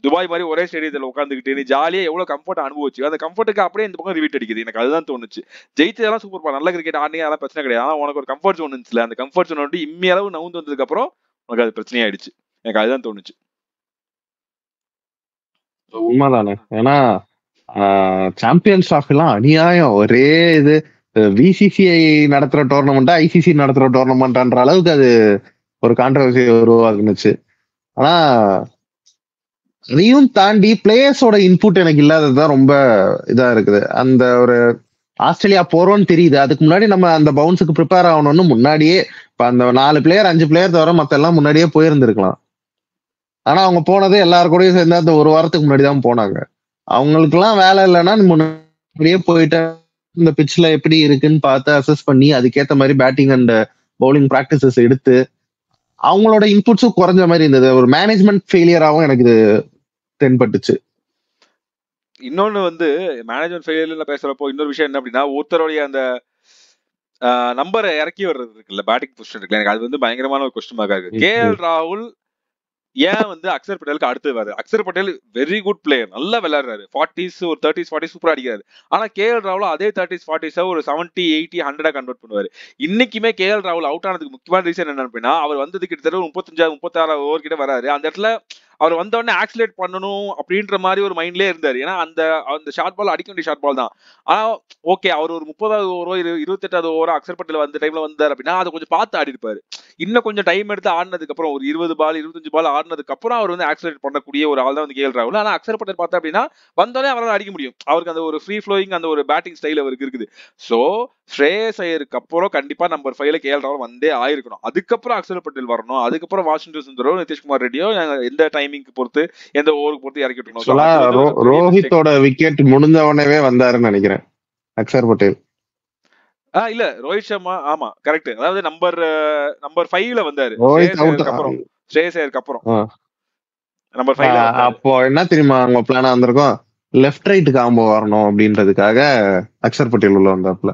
துபாய் மாதிரி ஒரே ஸ்டேடியத்துல உட்காந்துக்கிட்டு நீ ஜாலியா எவ்வளவு கம்ஃபர்ட் அனுபவிச்சு, அந்த கம்ஃபர்ட்டுக்கு அப்படியே இந்த பக்கம் ரிவீட் அடிக்குது. எனக்கு அதுதான் தோணுச்சு. ஜெயிச்சதெல்லாம் சூப்பர், நல்ல கிரிக்கெட் ஆடினீங்க, அதெல்லாம் பிரச்சனை கிடையாது. ஆனா உனக்கு ஒரு கம்ஃபர்ட் ஜோன் இருந்துச்சுல, அந்த கம்ஃபர்ட் ஜோன் வந்து இம்மியளவு நவுந்து வந்ததுக்கு அப்புறம் உனக்கு அது பிரச்சனையாயிடுச்சு. எனக்கு அதுதான் தோணுச்சு. உண்மைதானே. ஏன்னா சாம்பியன்ஸ் ட்ராஃபிலாம் அநியாயம். ஒரே இது பிசிசிஐ நடத்துற டோர்னமெண்டா ஐசிசி நடத்துற டோர்னமெண்டான்ற அளவுக்கு அது ஒரு கான்ட்ரவர்சியை உருவாக்குனுச்சு. ஆனா அதையும் தாண்டி பிளேயர்ஸோட இன்புட் எனக்கு இல்லாததுதான் ரொம்ப இதா இருக்குது. அந்த ஒரு ஆஸ்திரேலியா போறோம்னு தெரியுது, அதுக்கு முன்னாடி நம்ம அந்த பவுன்ஸுக்கு ப்ரிப்பேர் ஆகணும்னு முன்னாடியே இப்ப அந்த 4 பிளேயர் 5 பிளேயர் தவிர மத்த எல்லாம் முன்னாடியே போயிருந்திருக்கலாம். ஆனா அவங்க போனது எல்லாரு கூடயும் சேர்ந்து அந்த ஒரு வாரத்துக்கு முன்னாடி தான் போனாங்க. அவங்களுக்கு எல்லாம் வேலை இல்லைன்னா முன்னாடியே போயிட்டு இந்த பிட்ச்ல எப்படி இருக்குன்னு பார்த்து அசஸ் பண்ணி அதுக்கேற்ற மாதிரி பேட்டிங் அண்ட் பவுலிங் பிராக்டிசஸ் எடுத்து அவங்களோட இன்புட்ஸும் குறைஞ்ச மாதிரி இருந்தது. ஒரு மேனேஜ்மெண்ட் ஃபெயிலியராகவும் எனக்கு இது தென்பட்டுச்சு. இன்னொன்னு வந்து மேனேஜ்மெண்ட் ஃபெயிலியர்ல பேசுறப்போ இன்னொரு விஷயம் என்ன அப்படின்னா, ஒருத்தருடைய அந்த நம்பரை இறக்கி வர்றது இருக்குல்ல, பேட்டிங் பொசிஷன் இருக்குல்ல, எனக்கு அது வந்து பயங்கரமான ஒரு கொஸ்டின் மார்க்கா இருக்கு. KL ராகுல் ஏன் வந்து அக்சர் பட்டேலுக்கு அடுத்து வருது? Axar Patel very good player, நல்லா விளையாடுறாரு, 40s ஒரு 30s 40s சூப்பரா அடிக்கிறாரு. ஆனா KL ராகுல் அதே 30s 40s ஒரு 70 80 100 கன்வெர்ட் பண்ணுவாரு. இன்னைக்குமே KL ராகுல் அவுட் ஆனதுக்கு முக்கியமான ரீசன் என்ன அப்படின்னா, அவர் வந்தது கிட்டத்தட்ட 35 36 ஓவர் கிட்ட வராரு. அந்த இடத்துல அவர் வந்த உடனே ஆக்சிலேட் பண்ணணும் அப்படின்ற மாதிரி ஒரு மைண்ட்லயே இருந்தாரு. ஏன்னா அந்த அந்த ஷார்ட் பால் அடிக்க வேண்டிய ஷார்ட் பால் தான். ஆனா ஓகே, அவர் ஒரு 30வது ஓவரோ 28வது ஓவரோ அக்சர் பட்டேல் வந்த டைம்ல வந்தார் அப்படின்னா அதை கொஞ்சம் பார்த்து ஆடி இருப்பாரு. இன்னும் கொஞ்சம் டைம் எடுத்து ஆடினதுக்கு அப்புறம் ஒரு 20 பால் 25 பால் ஆடினதுக்கு அப்புறம் அவர் வந்து ஆக்சிலேட் பண்ணக்கூடிய ஒரு ஆள் தான் வந்து KL ராகுல். ஆனா அக்சர் பட்டேல் பார்த்தா அப்படின்னா வந்தோடனே அவரால் அடிக்க முடியும். அவருக்கு அந்த ஒரு ஃப்ரீ ஃப்ளோயிங் அந்த ஒரு பேட்டிங் ஸ்டைல் அவருக்கு இருக்குது. சோ ஸ்ரேயஸ் ஐயருக்கு அப்புறம் கண்டிப்பா நம்பர் 5ல KL ராகுல் வந்தே ஆயிருக்கணும். அதுக்கப்புறம் அக்சர் பட்டேல் வரணும். அதுக்கப்புறம் வாஷிங்டன் சுந்தரோ நிதிஷ்குமார் ரெட்டியோ எந்த டைமிங்க்கு பொறுத்து எந்த ஓவருக்கு பொறுத்து இறக்கி விட்டுருக்கணும். ரோஹித்தோட விக்கெட் முடிஞ்ச உடனே வந்தாருன்னு நினைக்கிறேன் அக்சர் பட்டேல். இல்ல ரோஹித் சர்மா, ஆமா கரெக்ட். அதாவது நம்பர் 5ல வந்தாரு ஸ்ரேயஸ் ஐயருக்கு அப்புறம் நம்பர் 5ல. அப்போ என்ன தெரியுமா அவங்க பிளானா வந்திருக்கோம், லெஃப்ட் ரைட் காம்போ வரணும் அப்படின்றதுக்காக அக்சர் பட்டேல் உள்ள வந்தாப்ல.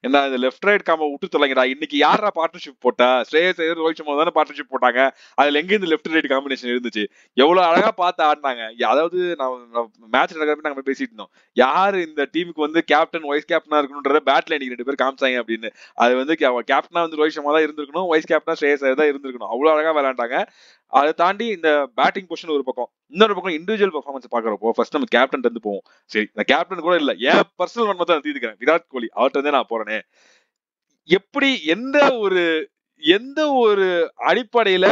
என்ன இந்த லெஃப்ட் ரைட் காம்போ விட்டு தொலைங்கடா. இன்னைக்கு யாரா பார்ட்னர்ஷிப் போட்டா? ஸ்ரேயஸ் ஐயர் ரோஹித் சர்மா தானே பார்ட்னர்ஷிப் போட்டாங்க. அதுல எங்க இந்த லெஃப்ட் ரைட் காம்பினேஷன் இருந்துச்சு? எவ்வளவு அழகா பார்த்து ஆடினாங்க. அதாவது மேட்ச் நடக்கிறப்ப நாங்க பேசிட்டு இருந்தோம், யாரு இந்த டீமுக்கு வந்து கேப்டன் வைஸ் கேப்டனா இருக்கணும்ன்றத பேட்ல இன்னைக்கு 2 பேர் காமிச்சாங்க அப்படின்னு. அது வந்து கேப்டனா வந்து ரோஹித் சர்மா தான் இருந்திருக்கணும், வைஸ் கேப்டனா ஸ்ரேயஸ் ஐயர் தான் இருந்திருக்கணும். அவ்வளவு அழகா விளையாண்டாங்க. அதை தாண்டி இந்த பேட்டிங் பொசிஷன் ஒரு பக்கம், இன்னொரு பக்கம் இண்டிவிஜுவல் பெர்ஃபார்மன்ஸ் பாக்குறப்போ ஃபர்ஸ்ட் நம்ம கேப்டன் இருந்து போவோம். சரி, இந்த கேப்டன் கூட இல்ல, ஏன் பர்சனல் ஒன் தான் தீர்த்துக்கிறேன், விராட் கோலி. அவர்கிட்ட இருந்தே நான் போறேனே. எப்படி எந்த ஒரு அடிப்படையில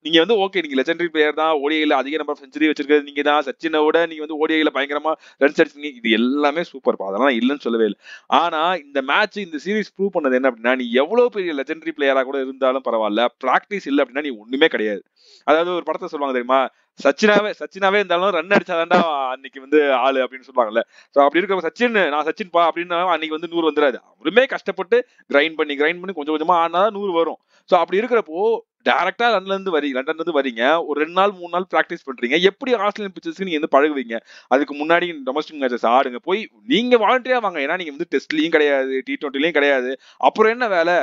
நீங்க வந்து ஓகே நீங்க லெஜெண்டரி பிளேயர் தான், ஓடிஐல அதிக நம்பர் செஞ்சுரி வச்சிருக்கிறது நீங்க தான், சச்சினோட நீங்க வந்து ஓடிஐல பயங்கரமா ரன்ஸ் அடிச்சீங்க, இது எல்லாமே சூப்பர், அதெல்லாம் இல்லைன்னு சொல்லவே இல்லை. ஆனா இந்த மேட்ச் இந்த சீரீஸ் ப்ரூவ் பண்ணது என்ன அப்படின்னா, நீ எவ்வளவு பெரிய லெஜெண்டரி பிளேயரா கூட இருந்தாலும் பரவாயில்ல, பிராக்டிஸ் இல்லை அப்படின்னா நீ ஒண்ணுமே கிடையாது. அதாவது ஒரு படத்தை சொல்லுவாங்க தெரியுமா, சச்சினாவே இருந்தாலும் ரன் அடிச்சாதான்டா அன்னைக்கு வந்து ஆளு அப்படின்னு சொல்லுவாங்கல்ல. சோ அப்படி இருக்க நான் சச்சின் பா அப்படின்னு அன்னைக்கு வந்து 100 வந்துடாது. அவருமே கஷ்டப்பட்டு கிரைண்ட் பண்ணி கொஞ்சம் கொஞ்சமா ஆனாதான் 100 வரும். சோ அப்படி இருக்கிறப்போ டைரக்டா லண்டன்ல இருந்து வரீங்க, ஒரு 2 நாள் 3 நாள் பிராக்டிஸ் பண்றீங்க. எப்படி ஆஸ்திரேலியன் பிச்சர்ஸ்க்கு நீங்க வந்து பழகுவீங்க? அதுக்கு முன்னாடி டொமஸ்டிக் மேட்சஸ் ஆடுங்க, போய் நீங்க வாலண்டியரா வாங்க. ஏன்னா நீங்க வந்து டெஸ்ட்லயும் கிடையாது, T20லயும் கிடையாது, அப்புறம் என்ன வேலை?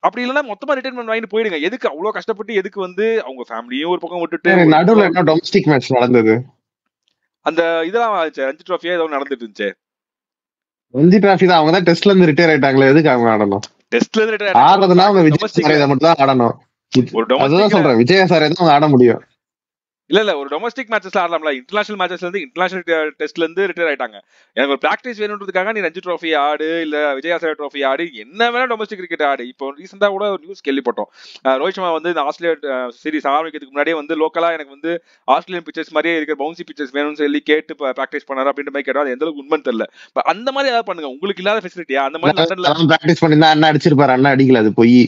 அப்படி இல்லைன்னா மொத்தமா ரிட்டைர்மெண்ட் வாங்கிட்டு போயிடுங்க. எதுக்கு அவ்வளவு கஷ்டப்பட்டு? எதுக்கு வந்து அவங்க ஃபேமிலியும் ஒரு பக்கம் விட்டுட்டு நடுவுல என்ன டொமஸ்டிக் மேட்ச் நடந்தது? அந்த இதெல்லாம் ரஞ்சி ட்ராஃபியா ஏதோ நடந்துட்டு இருந்துச்சு. ரஞ்சி டிராஃபி தான். அவங்க தான் டெஸ்ட்ல இருந்து ரிட்டையர் ஆயிட்டாங்களே, எதுக்கு அவங்க ஆடணும்? டெஸ்ட்ல இருந்து ரிட்டையர் ஆடுறதுனா அவங்க விஜய் சாரே மட்டும் தான் ஆடணும். அதுதான் சொல்றேன், விஜய் சாரே தான் அவங்க ஆட முடியும். இல்ல ஒரு டொமஸ்டிக் மேட்சஸ்ல ஆடலாம்ல. இன்டர்நேஷனல் மேட்சஸ்ல இருந்து இன்டர்நேஷனல் டெஸ்ட்ல இருந்து ரிட்டையர் ஆயிட்டாங்க. எனக்கு ஒரு பிராக்டிஸ் வேணுன்றதுக்காக நீ ரஞ்சி ட்ரோஃபி ஆடு, இல்ல விஜயாசரா ட்ரோஃபி ஆடு, என்ன வேணா டொமஸ்டிக் கிரிக்கெட் ஆடு. இப்போ ரீசெண்டா கூட ஒரு நியூஸ் கேள்விப்பட்டோம். ரோஹித் சர்மா வந்து இந்த ஆஸ்திரேலியா சீரிஸ் ஆரம்பிக்கிறதுக்கு முன்னாடியே வந்து லோக்கலா எனக்கு வந்து ஆஸ்திரேலியன் பிச்சர்ஸ் மாதிரியே இருக்கிற பவுன்சி பிச்சர்ஸ் வேணும்னு சொல்லி கேட்டு பிராக்டிஸ் பண்ணாரு அப்படின்ற மாதிரி கேட்டோம். அது எந்த அளவுக்கு உண்மைன்னு தெரியல. அந்த மாதிரி ஏதாவது பண்ணுங்க. உங்களுக்கு இல்லாத ஃபெசிலிட்டியா அந்த மாதிரி லண்டன்ல பிராக்டிஸ் பண்ணிருந்தா அண்ணா அடிச்சிருப்பாரு, அண்ணா அடிக்கல, அது போய்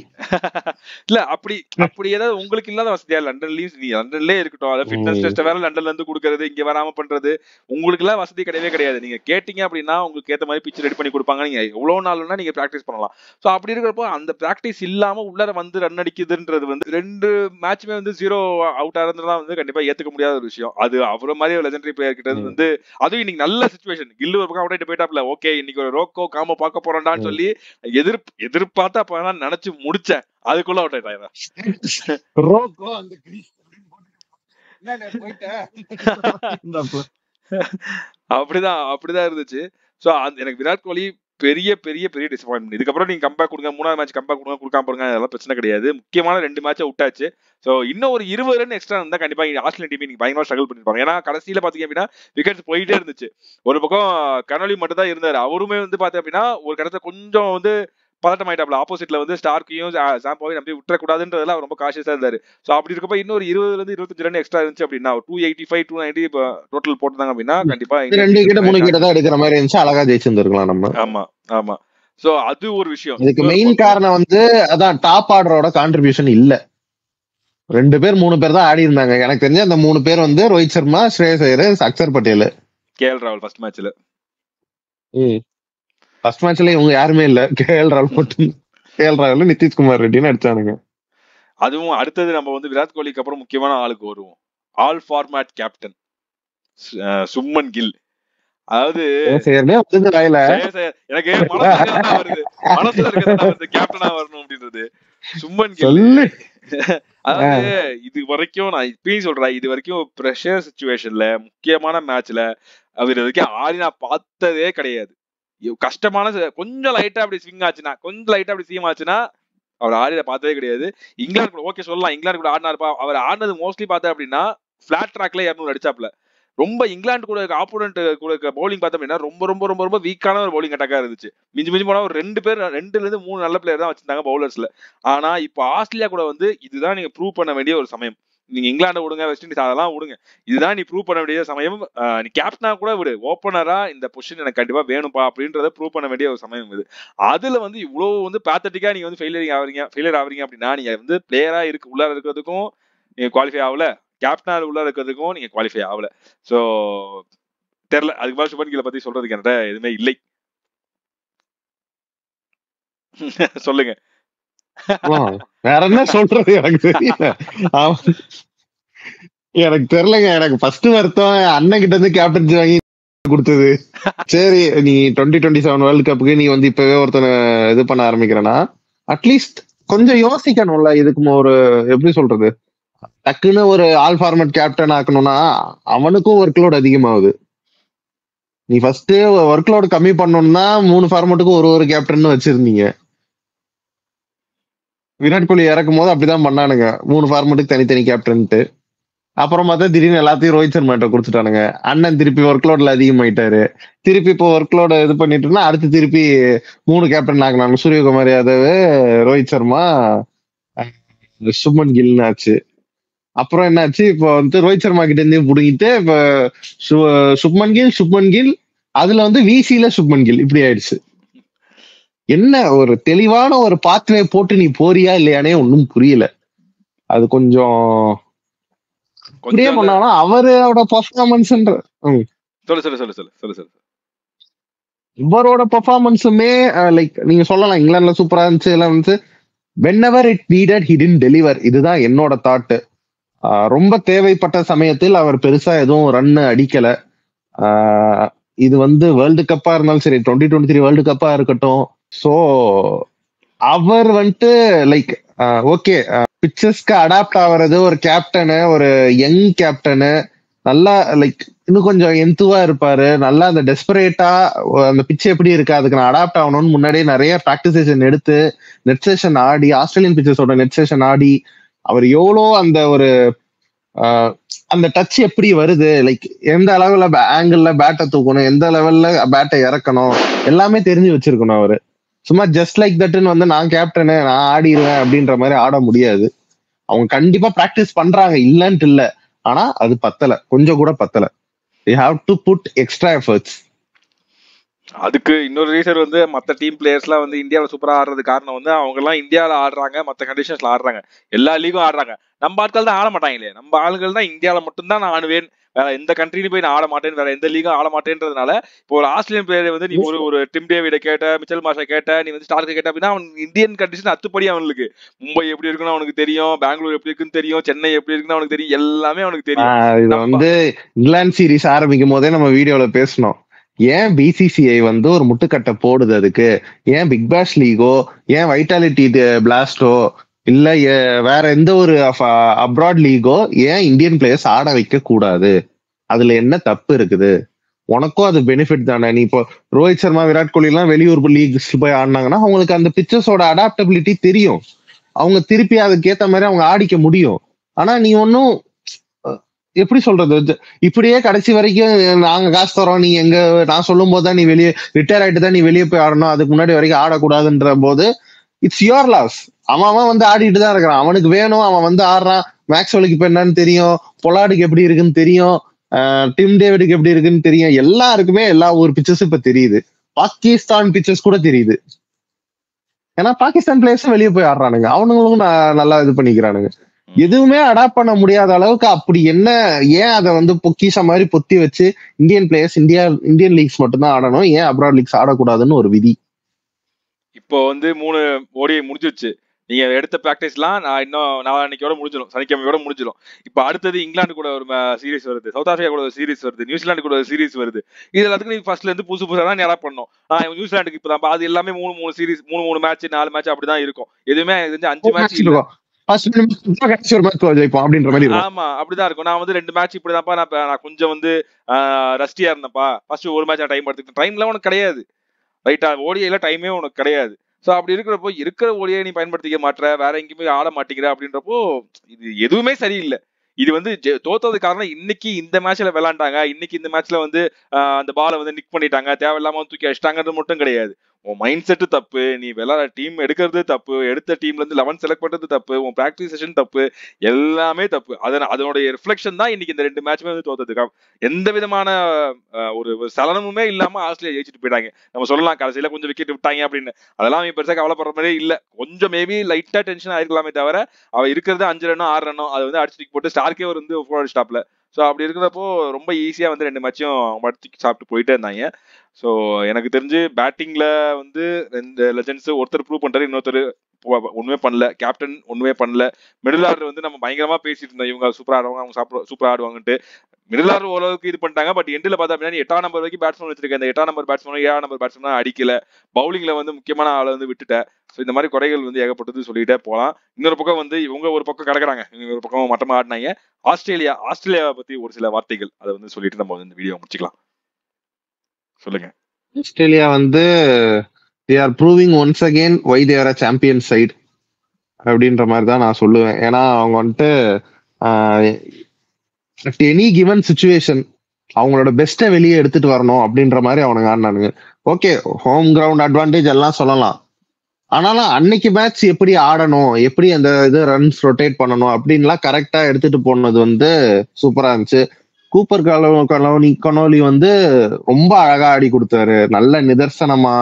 இல்ல அப்படி ஏதாவது உங்களுக்கு இல்லாத வசதியா லண்டன்லயும் நீ லண்டன்லயே இருக்கட்டும். அதை ஃபிட்னஸ் டெஸ்ட் வேற லண்டன்ல இருந்து கொடுக்கறது, இங்க வராம பண்றது, உங்களுக்கு எல்லாம் வசதி கிடையவே கிடையாது. நீங்க கேட்டீங்க அப்படின்னா உங்களுக்கு ஏத்த மாதிரி பிச் ரெடி பண்ணி கொடுப்பாங்க. நீங்க எவ்வளவு நாள்னா நீங்க பிராக்டிஸ் பண்ணலாம். சோ அப்படி இருக்கிறப்போ அந்த பிராக்டிஸ் இல்லாம உள்ளர வந்து ரன் அடிக்குதுன்றது வந்து 2 மேட்சுமே வந்து 0 அவுட் ஆறதுதான் வந்து கண்டிப்பா ஏத்துக்க முடியாத ஒரு விஷயம். அது அவர மாதிரி ஒரு லெஜெண்டரி பிளேயர் கிட்ட வந்து அதுவும் இன்னைக்கு நல்ல சிச்சுவேஷன். கில்லு ஒரு பக்கம் அவுட் ஆயிட்டு போயிட்டாப்ல. ஓகே இன்னைக்கு ஒரு ரோக்கோ காமோ பார்க்க போறோம்டான்னு சொல்லி எதிர்பார்த்தா அப்ப நினைச்சு முடிச்சேன். அதுக்குள்ள அவுட் ஆயிட்டாங்க. அப்படிதான் இருந்துச்சு. சோ எனக்கு விராட் கோலி பெரிய பெரிய பெரிய டிசப்பாயின்மெண்ட். இதுக்கப்புறம் நீங்க கம்பேக் கொடுங்க, 3வது மேட்ச் கம்பேக் கொடுங்க, கொடுக்காம போறீங்க, அதெல்லாம் பிரச்சனை கிடையாது. முக்கியமான 2 மேட்சை விட்டாச்சு. சோ இன்னும் ஒரு 20 ரன் எக்ஸ்ட்ரா இருந்தா கண்டிப்பா ஆஸ்திரேலியன் டீம் நீங்க பயங்கரமா ஸ்ட்ரகிள் பண்ணிருப்பாங்க. ஏன்னா கடைசியில பாத்தீங்க அப்படின்னா விக்கெட் போயிட்டே இருந்துச்சு. ஒரு பக்கம் கனோலி மட்டும் தான் இருந்தாரு. அவருமே வந்து பாத்தீங்க அப்படின்னா ஒரு கடத்த கொஞ்சம் வந்து பதட்டம் ஆயிட்டாப்ல. ஆப்போசிட்ல வந்து ஸ்டார்க்கையும் சாம்போவையும் நம்பி விட்டுறக்கூடாதுன்றதுல அவர் ரொம்ப காஷியஸா இருந்தாரு. சோ அப்படி இருக்கப்ப இன்னொரு 20ல இருந்து 25 ரன் எக்ஸ்ட்ரா இருந்துச்சு அப்படின்னா 285 290 டோட்டல் போட்டாங்க அப்படின்னா கண்டிப்பா 2 விக்கெட் 3 விக்கெட் தான் எடுக்கிற மாதிரி இருந்துச்சு. அழகா ஜெயிச்சிருந்திருக்கலாம் நம்ம. ஆமா. சோ அது ஒரு விஷயம். இதுக்கு மெயின் காரணம் வந்து அதான் டாப் ஆர்டரோட கான்ட்ரிபியூஷன் இல்ல. 2 பேர் 3 பேர் தான் ஆடி இருந்தாங்க. எனக்கு தெரிஞ்ச அந்த 3 பேர் வந்து ரோஹித் சர்மா, ஸ்ரேயஸ் ஐயர், அக்சர் பட்டேல், கேஎல் ராகுல் ஃபர்ஸ்ட் மேட்ச்ல. ஃபர்ஸ்ட் மேட்ச்ல இவங்க யாருமே இல்ல. கேஎல் ராகுல் நிதிஷ்குமார் ரெட்டின்னு அடிச்சானுங்க. அதுவும் அடுத்தது நம்ம வந்து விராட் கோலிக்கு அப்புறம் முக்கியமான ஆளுக்கு வருவோம். All format captain Shubman Gill. அதாவது எனக்கு மனசுல இருக்கிறது கேப்டனா வரணும் அப்படின்றது சும்மன் கில். அதாவது இது வரைக்கும் நான் இப்பயும் சொல்றேன், இது வரைக்கும் பிரஷர் சிச்சுவேஷன்ல முக்கியமான மேட்ச்ல அவர் இது வரைக்கும் ஆடி நான் பார்த்ததே கிடையாது. கஷ்டமான கொஞ்சம் லைட்டா அப்படி ஸ்விங் ஆச்சுன்னா, கொஞ்சம் லைட்டா அப்படி சீம் ஆச்சுன்னா அவர் ஆடிட பார்த்ததே கிடையாது. இங்கிலாந்து கூட ஓகே சொல்லலாம், இங்கிலாந்து கூட ஆடினாருப்பா. அவர் ஆடினது மோஸ்ட்லி பார்த்தா அப்படின்னா பிளாட் ட்ராக்ல 200 அடிச்சாப்ல. ரொம்ப இங்கிலாந்து கூட ஆப்போனன்ட் கூட பவுலிங் பார்த்தோம் அப்படின்னா ரொம்ப ரொம்ப ரொம்ப ரொம்ப வீக்கான ஒரு பவுலிங் அட்டாக்கா இருந்துச்சு. மிஞ்சி போனா ஒரு 2ல இருந்து 3 நல்ல பிளேயர் தான் வச்சிருந்தாங்க பவுலர்ஸ்ல. ஆனா இப்போ ஆஸ்திரேலியா கூட வந்து இதுதான் நீங்க ப்ரூவ் பண்ண வேண்டிய ஒரு சமயம். நீங்க இங்கிலாந்து விடுங்க, வெஸ்ட் இண்டீஸ் அதெல்லாம் விடுங்க, இதுதான் நீ ப்ரூவ் பண்ண வேண்டிய சமயம். நீ கேப்டனா கூட விடு, ஓப்பனரா இந்த பொசிஷன் எனக்கு கண்டிப்பா வேணும்பா அப்படின்றத ப்ரூவ் பண்ண வேண்டிய ஒரு சமயம் இது. அதுல வந்து இவ்வளவு வந்து பேத்தட்டிக்கா நீங்க வந்து ஃபெயிலியர் ஆவறீங்க அப்படின்னா நீங்க வந்து பிளேயரா உள்ளார இருக்கிறதுக்கும் நீங்க குவாலிஃபை ஆகல, கேப்டனா உள்ள இருக்கிறதுக்கும் நீங்க குவாலிஃபை ஆகல. சோ தெரியல, அதுக்கு மேல சுபன் கில்லை பத்தி சொல்றதுக்கு என்கிட்ட எதுவுமே இல்லை. சொல்லுங்க. வேற என்ன சொல்றது எனக்கு தெரியல. எனக்கு தெரியலங்க. எனக்கு ஃபர்ஸ்ட் வருத்தம் அண்ணன் கிட்ட இருந்து கேப்டன்சி வாங்கி கொடுத்தது. சரி நீ 2027 வேர்ல்டு கப்புக்கு நீ வந்து இப்பவே ஒருத்தனை இது பண்ண ஆரம்பிக்கிறேன்னா அட்லீஸ்ட் கொஞ்சம் யோசிக்கணும்ல. இதுக்கு ஒரு எப்படி சொல்றது, டக்குன்னு ஒரு ஆல் ஃபார்மேட் கேப்டன் ஆக்கணும்னா அவனுக்கும் ஒர்க் லோட் அதிகமாகுது. நீ ஃபர்ஸ்ட் ஒர்க் லோட் கம்மி பண்ணணும்னா 3 ஃபார்மேட்டுக்கும் ஒரு கேப்டன் வச்சிருந்தீங்க. விராட் கோலி இறக்கும் போது அப்படிதான் பண்ணானுங்க, 3 ஃபார்மேட்டுக்கு தனித்தனி கேப்டன்ட்டு. அப்புறம் பார்த்தா திடீர்னு எல்லாத்தையும் ரோஹித் சர்மாட்ட கொடுத்துட்டானுங்க. அண்ணன் திருப்பி ஒர்க் லோட்ல அதிகமாயிட்டாரு. திருப்பி இப்போ ஒர்க் லோட இது பண்ணிட்டுனா அடுத்து திருப்பி 3 கேப்டன் ஆகினாங்க. சூரியகுமார் யாதவ், ரோஹித் சர்மா, சுப்மன் கில்னு ஆச்சு. அப்புறம் என்னாச்சு, இப்போ வந்து ரோஹித் சர்மா கிட்ட இருந்து புடுங்கிட்டு இப்ப சுப்மன் கில் அதுல வந்து விசில சுப்மன் கில் இப்படி ஆயிடுச்சு. என்ன ஒரு தெளிவான ஒரு பாத்வே போட்டு நீ போறியா இல்லையானே ஒன்னும் புரியல. அது கொஞ்சம் அப்படியே பண்ணாலும் அவரோட பெர்ஃபார்மன்ஸ் இவரோட பெர்ஃபார்மன்ஸுமே லைக் நீங்க சொல்லலாம் இங்கிலாந்துல சூப்பரா இருந்துச்சு எல்லாம் இருந்துச்சு. whenever it needed he didn't deliver. இதுதான் என்னோட தாட். ரொம்ப தேவைப்பட்ட சமயத்தில் அவர் பெருசா எதுவும் ரன் அடிக்கல. இது வந்து வேர்ல்டு கப்பா இருந்தாலும் சரி, 2023 வேர்ல்டு கப்பா இருக்கட்டும். சோ அவர் வந்துட்டு லைக் ஓகே பிச்சர்ஸ்க்கு அடாப்ட் ஆகுறது, ஒரு கேப்டனு, ஒரு யங் கேப்டனு நல்லா லைக் இன்னும் கொஞ்சம் எந்துவா இருப்பாரு, நல்லா அந்த டெஸ்பரேட்டா அந்த பிச் எப்படி இருக்கு அதுக்கு நான் அடாப்ட் ஆகணும்னு முன்னாடியே நிறைய பிராக்டிஸ் செஷன் எடுத்து நெட் செஷன் ஆடி, ஆஸ்திரேலியன் பிச்சர்ஸோட நெட் செஷன் ஆடி அவர் எவ்வளோ அந்த ஒரு அந்த டச் எப்படி வருது, லைக் எந்த அளவுல ஆங்கிள் பேட்டை தூக்கணும், எந்த லெவல்ல பேட்டை இறக்கணும், எல்லாமே தெரிஞ்சு வச்சிருக்கணும் அவரு. சும்மா ஜஸ்ட் லைக் தட்னு வந்து நான் கேப்டனு நான் ஆடிடுவேன் அப்படின்ற மாதிரி ஆட முடியாது. அவங்க கண்டிப்பா பிராக்டிஸ் பண்றாங்க, இல்லன்ட்டு இல்ல. ஆனா அது பத்தல, கொஞ்சம் கூட பத்தல. You have to put extra efforts. அதுக்கு இன்னொரு ரீசன் வந்து மற்ற டீம் பிளேயர்ஸ்லாம் வந்து இந்தியாவில் சூப்பராக ஆடுறது காரணம் வந்து அவங்க எல்லாம் இந்தியாவில் ஆடுறாங்க, மற்ற கண்டிஷன்ஸ்ல ஆடுறாங்க, எல்லா லீகும் ஆடுறாங்க. நம்ம ஆட்கள் தான் ஆட மாட்டாங்களே. நம்ம ஆளுகள் தான் இந்தியாவில் மட்டும்தான் நான் ஆடுவேன், வேற எந்த கண்ட்ரிலையும் போய் நான் ஆட மாட்டேன், வேற எந்த லீகும் ஆட மாட்டேன்றதுனால இப்போ ஒரு ஆஸ்திரேலியன் பிளேயர் வந்து நீ ஒரு டிம் டேவிட கேட்ட, மிச்சல் மார்ஷை கேட்ட, நீ வந்து ஸ்டார்க்கு கேட்ட அப்படின்னா அவன் இந்தியன் கண்டிஷன் அத்துப்படி அவனுக்கு மும்பை எப்படி இருக்குன்னு அவனுக்கு தெரியும், பெங்களூர் எப்படி இருக்குன்னு தெரியும், சென்னை எப்படி இருக்குன்னு அவனுக்கு தெரியும், எல்லாமே அவனுக்கு தெரியும். இது வந்து இங்கிலாந்து சீரீஸ் ஆரம்பிக்கும் போதே நம்ம வீடியோல பேசணும், ஏன் பிசிசிஐ வந்து ஒரு முட்டுக்கட்டை போடுது அதுக்கு, ஏன் பிக் பேஷ் லீகோ, ஏன் வைட்டாலிட்டி பிளாஸ்டோ, இல்ல வேற எந்த ஒரு அப்ராட் லீகோ ஏன் இந்தியன் பிளேயர்ஸ் ஆட வைக்க கூடாது? அதுல என்ன தப்பு இருக்குது? உனக்கும் அது பெனிஃபிட் தானே. நீ இப்போ ரோஹித் சர்மா, விராட் கோலி எல்லாம் வெளியூர் லீக்ஸ் போய் ஆடினாங்கன்னா அவங்களுக்கு அந்த பிச்சர்ஸோட அடாப்டபிலிட்டி தெரியும், அவங்க திருப்பி அதுக்கேத்த மாதிரி அவங்க ஆடிக்க முடியும். ஆனா நீ ஒன்னும் எப்படி சொல்றது, இப்படியே கடைசி வரைக்கும் நாங்க காசு தரோம், நீ எங்க நான் சொல்லும் போதுதான் நீ வெளியே ரிட்டையர் ஆயிட்டு தான் நீ வெளியே போய் ஆடணும், அதுக்கு முன்னாடி வரைக்கும் ஆடக்கூடாதுன்ற போது இட்ஸ் யுவர் லாஸ். அவன் வந்து ஆடிட்டு தான் இருக்கிறான், அவனுக்கு வேணும், அவன் வந்து ஆடுறான். மேக்ஸ்வெலுக்கு இப்ப என்னன்னு தெரியும், பொலார்டுக்கு எப்படி இருக்குன்னு தெரியும், டிம் டேவிடுக்கு எப்படி இருக்குன்னு தெரியும், எல்லாருக்குமே எல்லா ஒரு பிக்சர்ஸ் இப்ப தெரியுது. பாகிஸ்தான் பிக்சர்ஸ் கூட தெரியுது, ஏன்னா பாகிஸ்தான் பிளேயர்ஸும் வெளியே போய் ஆடுறானுங்க, அவனுங்களும் நல்லா இது பண்ணிக்கிறானுங்க. எதுவுமே அடாப்ட் பண்ண முடியாத அளவுக்கு அப்படி என்ன, ஏன் அதை வந்து பொக்கிஷ மாதிரி பொத்தி வச்சு இந்தியன் பிளேயர்ஸ் இந்தியன் லீக்ஸ் மட்டும்தான் ஆடணும், ஏன் அப்ராட் லீக்ஸ் ஆடக்கூடாதுன்னு ஒரு விதி. இப்போ வந்து 3 ஓடி முடிஞ்சிருச்சு, நீங்க எடுத்த பிராக்டிஸ்லாம் நான் இன்னும் நாளைக்கோட முடிஞ்சிடும், சனிக்கிழமையோட முடிஞ்சிடும். இப்போ அடுத்தது இங்கிலாந்து கூட ஒரு சீரிஸ் வருது, சவுத் ஆப்பிரிக்கா கூட ஒரு சீரிஸ் வருது, நியூசிலாந்து கூட ஒரு சீரிஸ் வருது. இது எல்லாத்துக்கும் நீங்க ஃபர்ஸ்ட்ல இருந்து புதுசு புதுசாக தான் நீ அடாப்ட் பண்ணணும். நியூசிலாந்துக்கு இப்போ அது எல்லாமே 3 சீரிஸ், 3 மேட்ச் 4 மேட்ச் அப்படிதான் இருக்கும். எதுவுமே 5 மேட்ச் இருக்கும். ஆமா அப்படிதான் இருக்கும். நான் வந்து 2 மேட்ச் இப்படிதான்ப்பா, நான் கொஞ்சம் வந்து ரஸ்டியா இருந்தேன்ப்பா, ஃபர்ஸ்ட் ஒரு மேட்ச் டைம் எடுத்துக்கிட்டேன், டைம்லாம் உனக்கு கிடையாது ரைட்டா, ஓடிஐல டைமே உனக்கு கிடையாது. ஸோ அப்படி இருக்கிறப்போ இருக்கிற ஓடியை நீ பயன்படுத்திக்க மாட்டேற, வேற எங்கேயுமே ஆட மாட்டேங்கிற அப்படின்றப்போ இது எதுவுமே சரியில்லை. இது வந்து தோத்தது காரணம் இன்னைக்கு இந்த மேட்ச்ல விளையாண்டாங்க, இன்னைக்கு இந்த மேட்ச்ல வந்து அந்த பாலை வந்து நிக் பண்ணிட்டாங்க, தேவையில்லாம தூக்கி அடிச்சிட்டாங்கிறது மட்டும் கிடையாது. உன் மைண்ட் செட்டு தப்பு, நீ விளையாட டீம் எடுக்கிறது தப்பு, எடுத்த டீம்ல இருந்து 11 செலக்ட் பண்றது தப்பு, உன் பிராக்டிஸ் செஷன் தப்பு, எல்லாமே தப்பு. அதனுடைய ரிஃப்ளெக்ஷன் தான் இன்னைக்கு இந்த 2 மேட்ச்மே வந்து தோத்ததுக்கு. எந்த விதமான ஒரு சலனமுமே இல்லாம ஆஸ்திரேலியா ஜெயிச்சுட்டு போயிட்டாங்க. நம்ம சொல்லலாம் கடைசியில கொஞ்சம் விக்கெட் விட்டாங்க அப்படின்னு, அதெல்லாம் அவன் பெருசாக கவலைப்படுற மாதிரியே இல்ல. கொஞ்சம் மேபி லைட்டா டென்ஷன் ஆயிருக்கலாமே தவிர அவ இருக்கிறது 5 ரன்னோ 6 ரன்னோ அதை வந்து அடிச்சு போட்டு ஸ்டார்க்கே ஒரு வந்து 4 ஸ்டாப்ல. ஸோ அப்படி இருக்கிறப்போ ரொம்ப ஈஸியா வந்து 2 மேட்சும் மடுத்து சாப்பிட்டு போயிட்டே இருந்தாங்க. ஸோ எனக்கு தெரிஞ்சு பேட்டிங்ல வந்து 2 லெஜெண்ட்ஸ், ஒருத்தர் ப்ரூவ் பண்றாரு, இன்னொருத்தர் ஒண்ணுமே பண்ணல, கேப்டன் ஒண்ணுமே பண்ணல. மிடில் ஆர்டர் வந்து நம்ம பயங்கரமா பேசிட்டு இருந்தோம், இவங்க சூப்பரா ஆடுவாங்க, அவங்க சூப்பரா ஆடுவாங்கன்ட்டு. மிடில் ஆர்டர் ஓரளவுக்கு இது பண்ணிட்டாங்க. பட் எண்டில் பார்த்தா அப்படின்னா 8ஆம் நம்பர் வரைக்கும் பேட்ஸ்மேன் வச்சிருக்கேன், இந்த 8ஆம் நம்பர் பேட்ஸ்மேன் 7ஆம் நம்பர் பேட்ஸ்மேன் அடிக்கல. பவுலிங்ல வந்து முக்கியமான ஆளை வந்து விட்டுட்டேன். ஸோ இந்த மாதிரி குறைகள் வந்து ஏகப்பட்டது சொல்லிட்டே போகலாம். இன்னொரு பக்கம் வந்து இவங்க ஒரு பக்கம் கிடக்குறாங்க, இன்னொரு பக்கம் மட்டமா ஆடினாங்க. ஆஸ்திரேலியாவை பத்தி ஒரு சில வார்த்தைகள் அதை வந்து சொல்லிட்டு நம்ம வந்து இந்த வீடியோ முடிச்சுக்கலாம். சொல்லுங்க. ஆஸ்திரேலியா வந்து they are proving once again why they are a champion side அப்படின்ற மாதிரி தான் நான் சொல்லுவேன். ஏன்னா அவங்க வந்துட்டு அட் எனி கிவன் சிச்சுவேஷன் அவங்களோட பெஸ்ட்டை வெளியே எடுத்துட்டு வரணும் அப்படின்ற மாதிரி அவனுங்க ஆடினானுங்க. ஓகே, ஹோம் கிரவுண்ட் அட்வான்டேஜ் எல்லாம் சொல்லலாம், ஆனாலும் அன்னைக்கு மேட்ச் எப்படி ஆடணும், எப்படி அந்த இது ரன்ஸ் ரொட்டேட் பண்ணணும் அப்படின்லாம் கரெக்டா எடுத்துட்டு போனது வந்து சூப்பரா இருந்துச்சு. கூப்பர் கனோலி வந்து ரொம்ப அழகா ஆடி கொடுத்தாரு, நல்ல நிதர்சனமா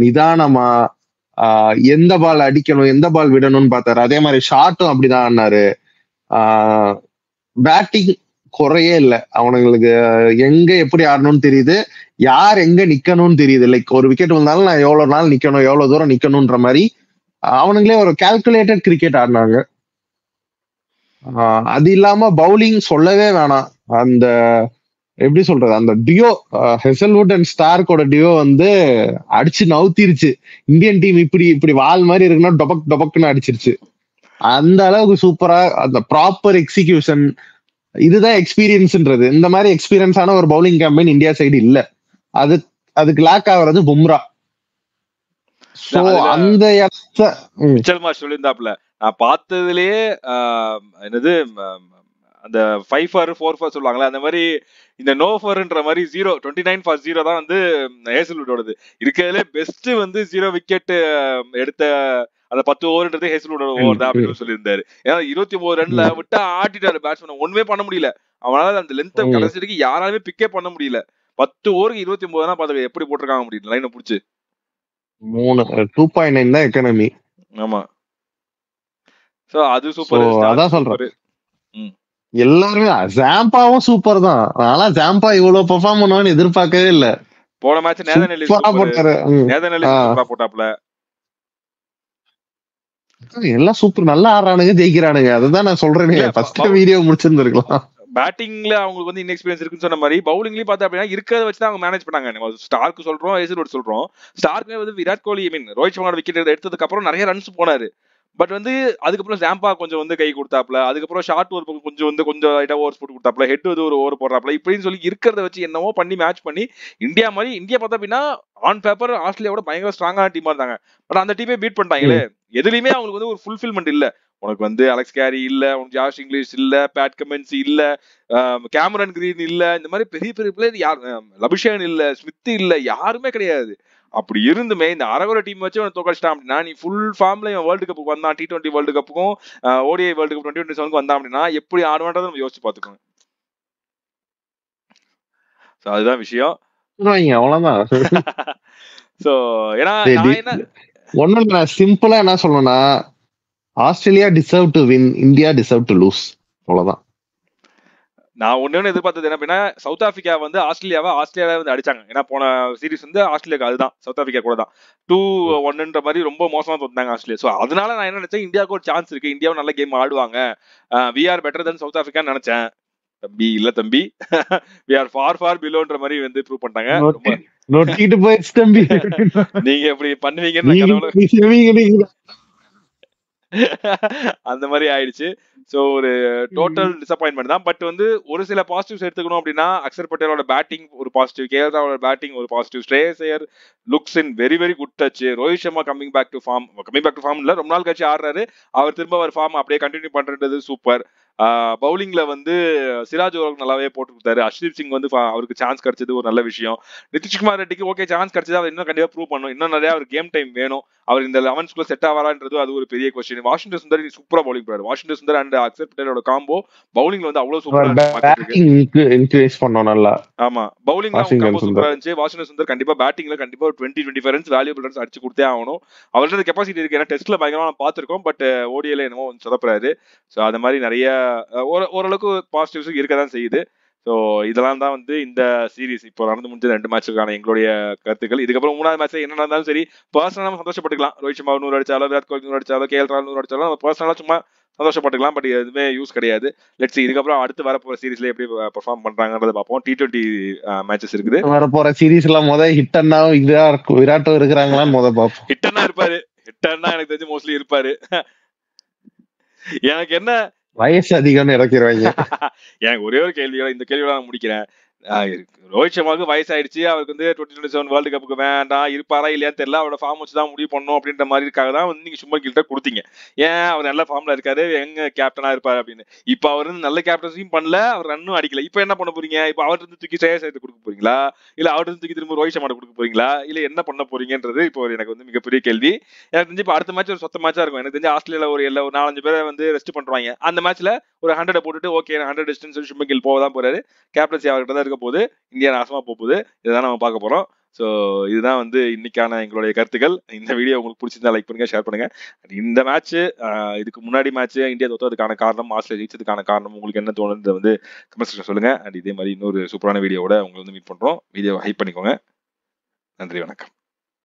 நிதானமா எந்த பால் அடிக்கணும் எந்த பால் விடணும்னு பார்த்தாரு. அதே மாதிரி ஷாட்டும் அப்படிதான் ஆடினாரு. பேட்டிங் குறையே இல்லை, அவனுங்களுக்கு எங்க எப்படி ஆடணும்னு தெரியுது, யார் எங்க நிக்கணும்னு தெரியுது. லைக் ஒரு விக்கெட் வந்தாலும் நான் எவ்வளவு நாள் நிக்கணும், எவ்வளவு தூரம் நிக்கணும்ன்ற மாதிரி அவனுங்களே ஒரு கால்குலேட்டட் கிரிக்கெட் ஆடினாங்க. அது இல்லாம பவுலிங் சொல்லவே வேணாம். அந்த எப்படி சொல்றது, அந்த டியோ ஹெசல்வுட் அண்ட் ஸ்டார்க்கோட டியோ வந்து அடிச்சு நவுத்திருச்சு. இந்தியன் டீம் இப்படி வால் மாதிரி இருக்குன்னா டொபக் டொபக்னு அடிச்சிருச்சு. அந்த அளவுக்கு சூப்பரா அந்த ப்ராப்பர் எக்ஸிகியூஷன், இதுதான் எக்ஸ்பீரியன்ஸ்ன்றது. இந்த மாதிரி எக்ஸ்பீரியன்ஸான ஒரு பவுலிங் கேம்பெயின் இந்தியா சைடு இல்ல. அதுக்கு லேக் ஆகுறது பும்ரா. சோ அந்த சொல்லியிருந்தாப்ல நான் பார்த்ததுலயே என்னது அந்த 5 ஃபார் 4 ஃபார் சொல்லுவாங்களே அந்த மாதிரி இந்த நோ ஃபார்ன்ற மாதிரி 29 ஃபார் 0 தான் வந்து ஹேசல்வுட்டோடது. இருக்கிறதுலே பெஸ்ட் வந்து 0 விக்கெட் எடுத்த அந்த 10 ஓவர்ன்றது ஹேசல்வுட்டோட ஓவர் தான் அப்படின்னு சொல்லியிருந்தாரு. ஏன்னா 29 ரன்ல விட்டா ஆட்டிட்டாரு பேட்ஸ்மேன், ஒண்ணுமே பண்ண முடியல. அவனால அந்த லென்த் கடைசி வரைக்கும் யாராலுமே பிக்கே பண்ண முடியல. 10 ஓவருக்கு 29 தான் பாத்துக்க எப்படி போட்டிருக்காங்க முடியும் லைனை பிடிச்சு. 2.9 தான் எக்கனாமி. ஆமா, சோ அது சூப்பர். அதான் சொல்றேன், எல்லாருமே ஜாம்பாவும் சூப்பர் தான். ஆனா ஜாம்பா இவ்வளவு பெர்ஃபார்ம் பண்ணுவான்னு எதிர்பார்க்கவே இல்ல. போன மேட்ச் நேதர்லாந்து போட்டாப்ல. எல்லாம் சூப்பர், நல்லா ஆடுறானுங்க, ஜெயிக்கிறானுங்க. அதுதான் நான் சொல்றேனே, ஃபர்ஸ்ட் வீடியோ முடிச்சிருந்திருக்கலாம். பேட்டிங்ல அவங்களுக்கு வந்து இன்எக்ஸ்பீரியன்ஸ் இருக்குன்னு சொன்ன மாதிரி பவுலிங்லயும் பார்த்தா அப்படின்னா இருக்கிறத வச்சு தான் அவங்க மேனேஜ் பண்ணாங்க. ஸ்டார்க்கு சொல்றோம், ஹேசல்வுட் சொல்றோம். ஸ்டார்க்கு வந்து விராட் கோலி ரோஹித் சர்மாவோட விக்கெட் எடுத்ததுக்கு அப்புறம் நிறைய ரன்ஸ் போனாரு. பட் வந்து அதுக்கப்புறம் ஜாம்பா கொஞ்சம் வந்து கை கொடுத்தாப்ல, அதுக்கப்புறம் ஷார்ட் ஓவர் கொஞ்சம் லைட்டா ஓவர்ஸ் போட்டு கொடுத்தாப்ல, ஹெட் வந்து ஒரு ஓவர் போடுறாப்ல, இப்படின்னு சொல்லி இருக்கிறத வச்சு என்னவோ பண்ணி மேட்ச் பண்ணி இந்தியா மாதிரி இந்தியா பார்த்தா அப்படின்னா ஆன் பேப்பர் ஆஸ்திரேலியாவோட பயங்கர ஸ்ட்ராங்கான டீமா இருந்தாங்க. பட் அந்த டீமே பீட் பண்ணிட்டாங்களே. எதுலயுமே அவங்களுக்கு வந்து ஒரு ஃபுல்ஃபில்மெண்ட் இல்ல. உனக்கு வந்து அலெக்ஸ் கேரி இல்ல, உனக்கு ஜாஷ் இங்கிலீஷ் இல்ல, பேட் கமென்ஸ் இல்ல, கேமரன் கிரீன் இல்ல, இந்த மாதிரி பெரிய பெரிய பிளேயர் யார், லபிஷேன் இல்ல, ஸ்மித் இல்ல, யாருமே கிடையாது. அப்படி இருந்துமே இந்த அரகுர டீம் வச்சு அவன் தோக்கடிச்சிட்டான் அப்படின்னா, நீ ஃபுல் ஃபார்ம்ல வேர்ல்டு கப்புக்கு வந்தான், T20 வேர்ல்டு கப்புக்கும் ODI வேர்ல்டு கப் 2027 வந்தான் அப்படின்னா எப்படி ஆடுவான்றதை நம்ம யோசிச்சு பாத்துக்கோங்க. அதுதான் விஷயம். அவ்வளவுதான். சோ ஏன்னா ஒண்ணும் இல்ல, சிம்பிளா என்ன சொல்லணும்னா, Australia deserve to win, India deserve to lose, அவ்வளவுதான். நான் ஒன்னு எதிர்பார்த்தது என்ன அப்படின்னா, சவுத் ஆப்பிரிக்கா வந்து ஆஸ்திரேலியாவை வந்து அடிச்சாங்க. ஏன்னா போன சீரிஸ் வந்து ஆஸ்திரேலியாவுக்கு அதுதான், சவுத் ஆப்பிரிக்கா கூட தான் 2-1ன்ற மாதிரி ரொம்ப மோசமா தோத்தாங்க ஆஸ்திரேலியா. சோ அதனால நான் என்ன நினைச்சேன், இந்தியாவுக்கு ஒரு சான்ஸ் இருக்கு, இந்தியாவும் நல்ல கேம் ஆடுவாங்க, வி ஆர் பெட்டர் தென் சவுத் ஆப்பிரிக்கான்னு நினைச்சேன். தம்பி இல்ல தம்பி, வி ஆர் ஃபார் பிலோன்ற மாதிரி வந்து ப்ரூவ் பண்ணிட்டாங்க. நீங்க எப்படி பண்ணுவீங்கன்னு அந்த மாதிரி ஆயிடுச்சு. சோ ஒரு டோட்டல் டிசப்பாயின்மெண்ட் தான். பட் வந்து ஒரு சில பாசிட்டிவ்ஸ் எடுத்துக்கணும் அப்படின்னா, அக்ஷர் பட்டேலோட பேட்டிங் ஒரு பாசிட்டிவ், கேஎல் ராகுலோட பேட்டிங் ஒரு positive, Shreyas Iyer looks in very very good touch, Rohit Sharma coming back to form இல்ல, ரொம்ப நாள் கழிச்சு ஆடுறாரு, அவர் திரும்ப ஒரு ஃபார்ம் அப்படியே கண்டினியூ பண்றது சூப்பர். பவுலிங்ல வந்து சிராஜ் நல்லாவே போட்டு கொடுத்தாரு. அஷ்தீப் சிங் வந்து அவருக்கு சான்ஸ் கிடைச்சது ஒரு நல்ல விஷயம். நிதிஷ்குமார் ரெட்டிக்கு ஓகே சான்ஸ் கிடைச்சது, அவர் இன்னும் கண்டிப்பா ப்ரூவ் பண்ணணும், இன்னும் நிறைய அவர் கேம் டைம் வேணும், அவர் இந்த 11 செட் ஆவாரான்றது அது ஒரு பெரிய கொஸ்டின். வாஷிங்டன் சுந்தர் சூப்பரா பவுலிங் பண்ணாரு. வாஷிங்டன் சுந்தர் அண்ட் அக்ஷர் பட்டேலோட காம்போ பவுலிங்ல வந்து அவ்வளவு சூப்பரா இன்க்ரீஸ் பண்ணோம் நல்லா. ஆமா, பவுலிங்ல காம்போ சூப்பரா இருந்துச்சு. வாஷிங்டன் சுந்தர் கண்டிப்பா பேட்டிங்ல கண்டிப்பா 20-25 ரன்ஸ் வேல்யூபிள் ரன்ஸ் அடிச்சு கொடுத்தே ஆகணும். அவர்கிட்ட கெப்பாசிட்டி இருக்கு. ஏன்னா டெஸ்ட்ல பயங்கரமா பாத்துருக்கோம், பட் ஓடிஐல என்னமோ சொதப்புறாரு. சோ அது மாதிரி நிறைய ஓரளவுக்கு பாசிட்டிவ்ஸ் இருக்கதான் செய்யுது. ஸோ இதெல்லாம் தான் வந்து இந்த சீரீஸ் இப்போ நடந்து முடிஞ்ச 2 மேட்சுக்கான எங்களுடைய கருத்துக்கள். இதுக்கப்புறம் 3வது மேட்ச் என்ன நடந்தாலும் சரி, பர்சனலா சந்தோஷப்பட்டுக்கலாம். ரோஹித் சர்மா 100 அடிச்சாலோ, விராட் கோலி 100 அடிச்சாலோ, கேஎல் ராகுல் 100 அடிச்சாலும் நம்ம பர்சனலா சும்மா சந்தோஷப்பட்டுக்கலாம். பட் எதுவுமே யூஸ் கிடையாது. லெட்ஸ் இதுக்கப்புறம் அடுத்து வரப்போற சீரீஸ்ல எப்படி பெர்ஃபார்ம் பண்றாங்கன்றத பார்ப்போம். T20 மேட்சஸ் இருக்குது. வரப்போற சீரீஸ்ல ஹிட்டன்னா விராட்டும் இருக்கிறாங்களான்னு பார்ப்போம். ஹிட்டன்னா இருப்பாரு, ஹிட்டன்னா எனக்கு தெரிஞ்சு மோஸ்ட்லி இருப்பாரு. எனக்கு என்ன வயசு அதிகம்னு இறக்கிடுவாங்க. எனக்கு ஒரே ஒரு கேள்வியோட இந்த கேள்வியோட நான் முடிக்கிறேன். ரோஹித் சர்மாவுக்கு வயசாயிடுச்சு, அவருக்கு வந்து 2027 வேர்ல்டு கப்புக்கு வேண்டாம், இருப்பாரா இல்லையான்னு தெரியல, அவரோட ஃபார்ம் வச்சுதான் முடிவு பண்ணணும் அப்படின்ற மாதிரிக்காக தான் வந்து நீங்க சும்மா கிட்ட கொடுத்தீங்க. ஏன் அவர் நல்ல ஃபார்ம்ல இருக்காரு, எங்க கேப்டனா இருப்பாரு அப்படின்னு. இப்ப அவர் வந்து நல்ல கேப்டன்ஸையும் பண்ணல, அவர் ரன்னும் அடிக்கல. இப்ப என்ன பண்ண போறீங்க? இப்ப அவர்கிட்ட இருந்து தூக்கி ஸ்ரேயஸ் ஐயர் கொடுக்க போறீங்களா, இல்ல அவர்கிட்ட இருந்து தூக்கி திரும்ப ரோஹித் சர்மா கொடுக்க போறீங்களா, இல்ல என்ன பண்ண போறீங்கன்றது இப்போ எனக்கு வந்து மிகப்பெரிய கேள்வி. எனக்கு தெரிஞ்சு இப்ப அடுத்த மேட்ச் ஒரு சொத்த மேட்சா இருக்கும். எனக்கு தெரிஞ்சு ஆஸ்திரேலியால ஒரு 4-5 பேரை வந்து ரெஸ்ட் பண்றாங்க. அந்த மேட்ச்ல ஒரு 100 போட்டுட்டு ஓகே 100 டிஸ்டன்ஸ் சுமகில் போவதான் போறாரு. கேப்டன்சி அவர்கிட்ட தான் இருக்க போகுது. இந்தியா நாசமா போகுது. இதுதான் நம்ம பார்க்க போறோம். சோ இதுதான் வந்து இன்னைக்கான எங்களுடைய கருத்துக்கள். இந்த வீடியோ உங்களுக்கு பிடிச்சிருந்தா லைக் பண்ணுங்க, ஷேர் பண்ணுங்க. இந்த மேட்ச் இதுக்கு முன்னாடி மேட்ச் இந்தியா தோத்ததுக்கான காரணம், ஆஸ்திரேலியா ஜெயிச்சதுக்கான காரணம் உங்களுக்கு என்ன தோணுது வந்து கமெண்ட் செக்ஷன்ல சொல்லுங்க. அண்ட் இதே மாதிரி இன்னொரு சூப்பரான வீடியோவோட உங்களை வந்து மீட் பண்றோம். வீடியோ ஹைப் பண்ணிக்கோங்க. நன்றி, வணக்கம்.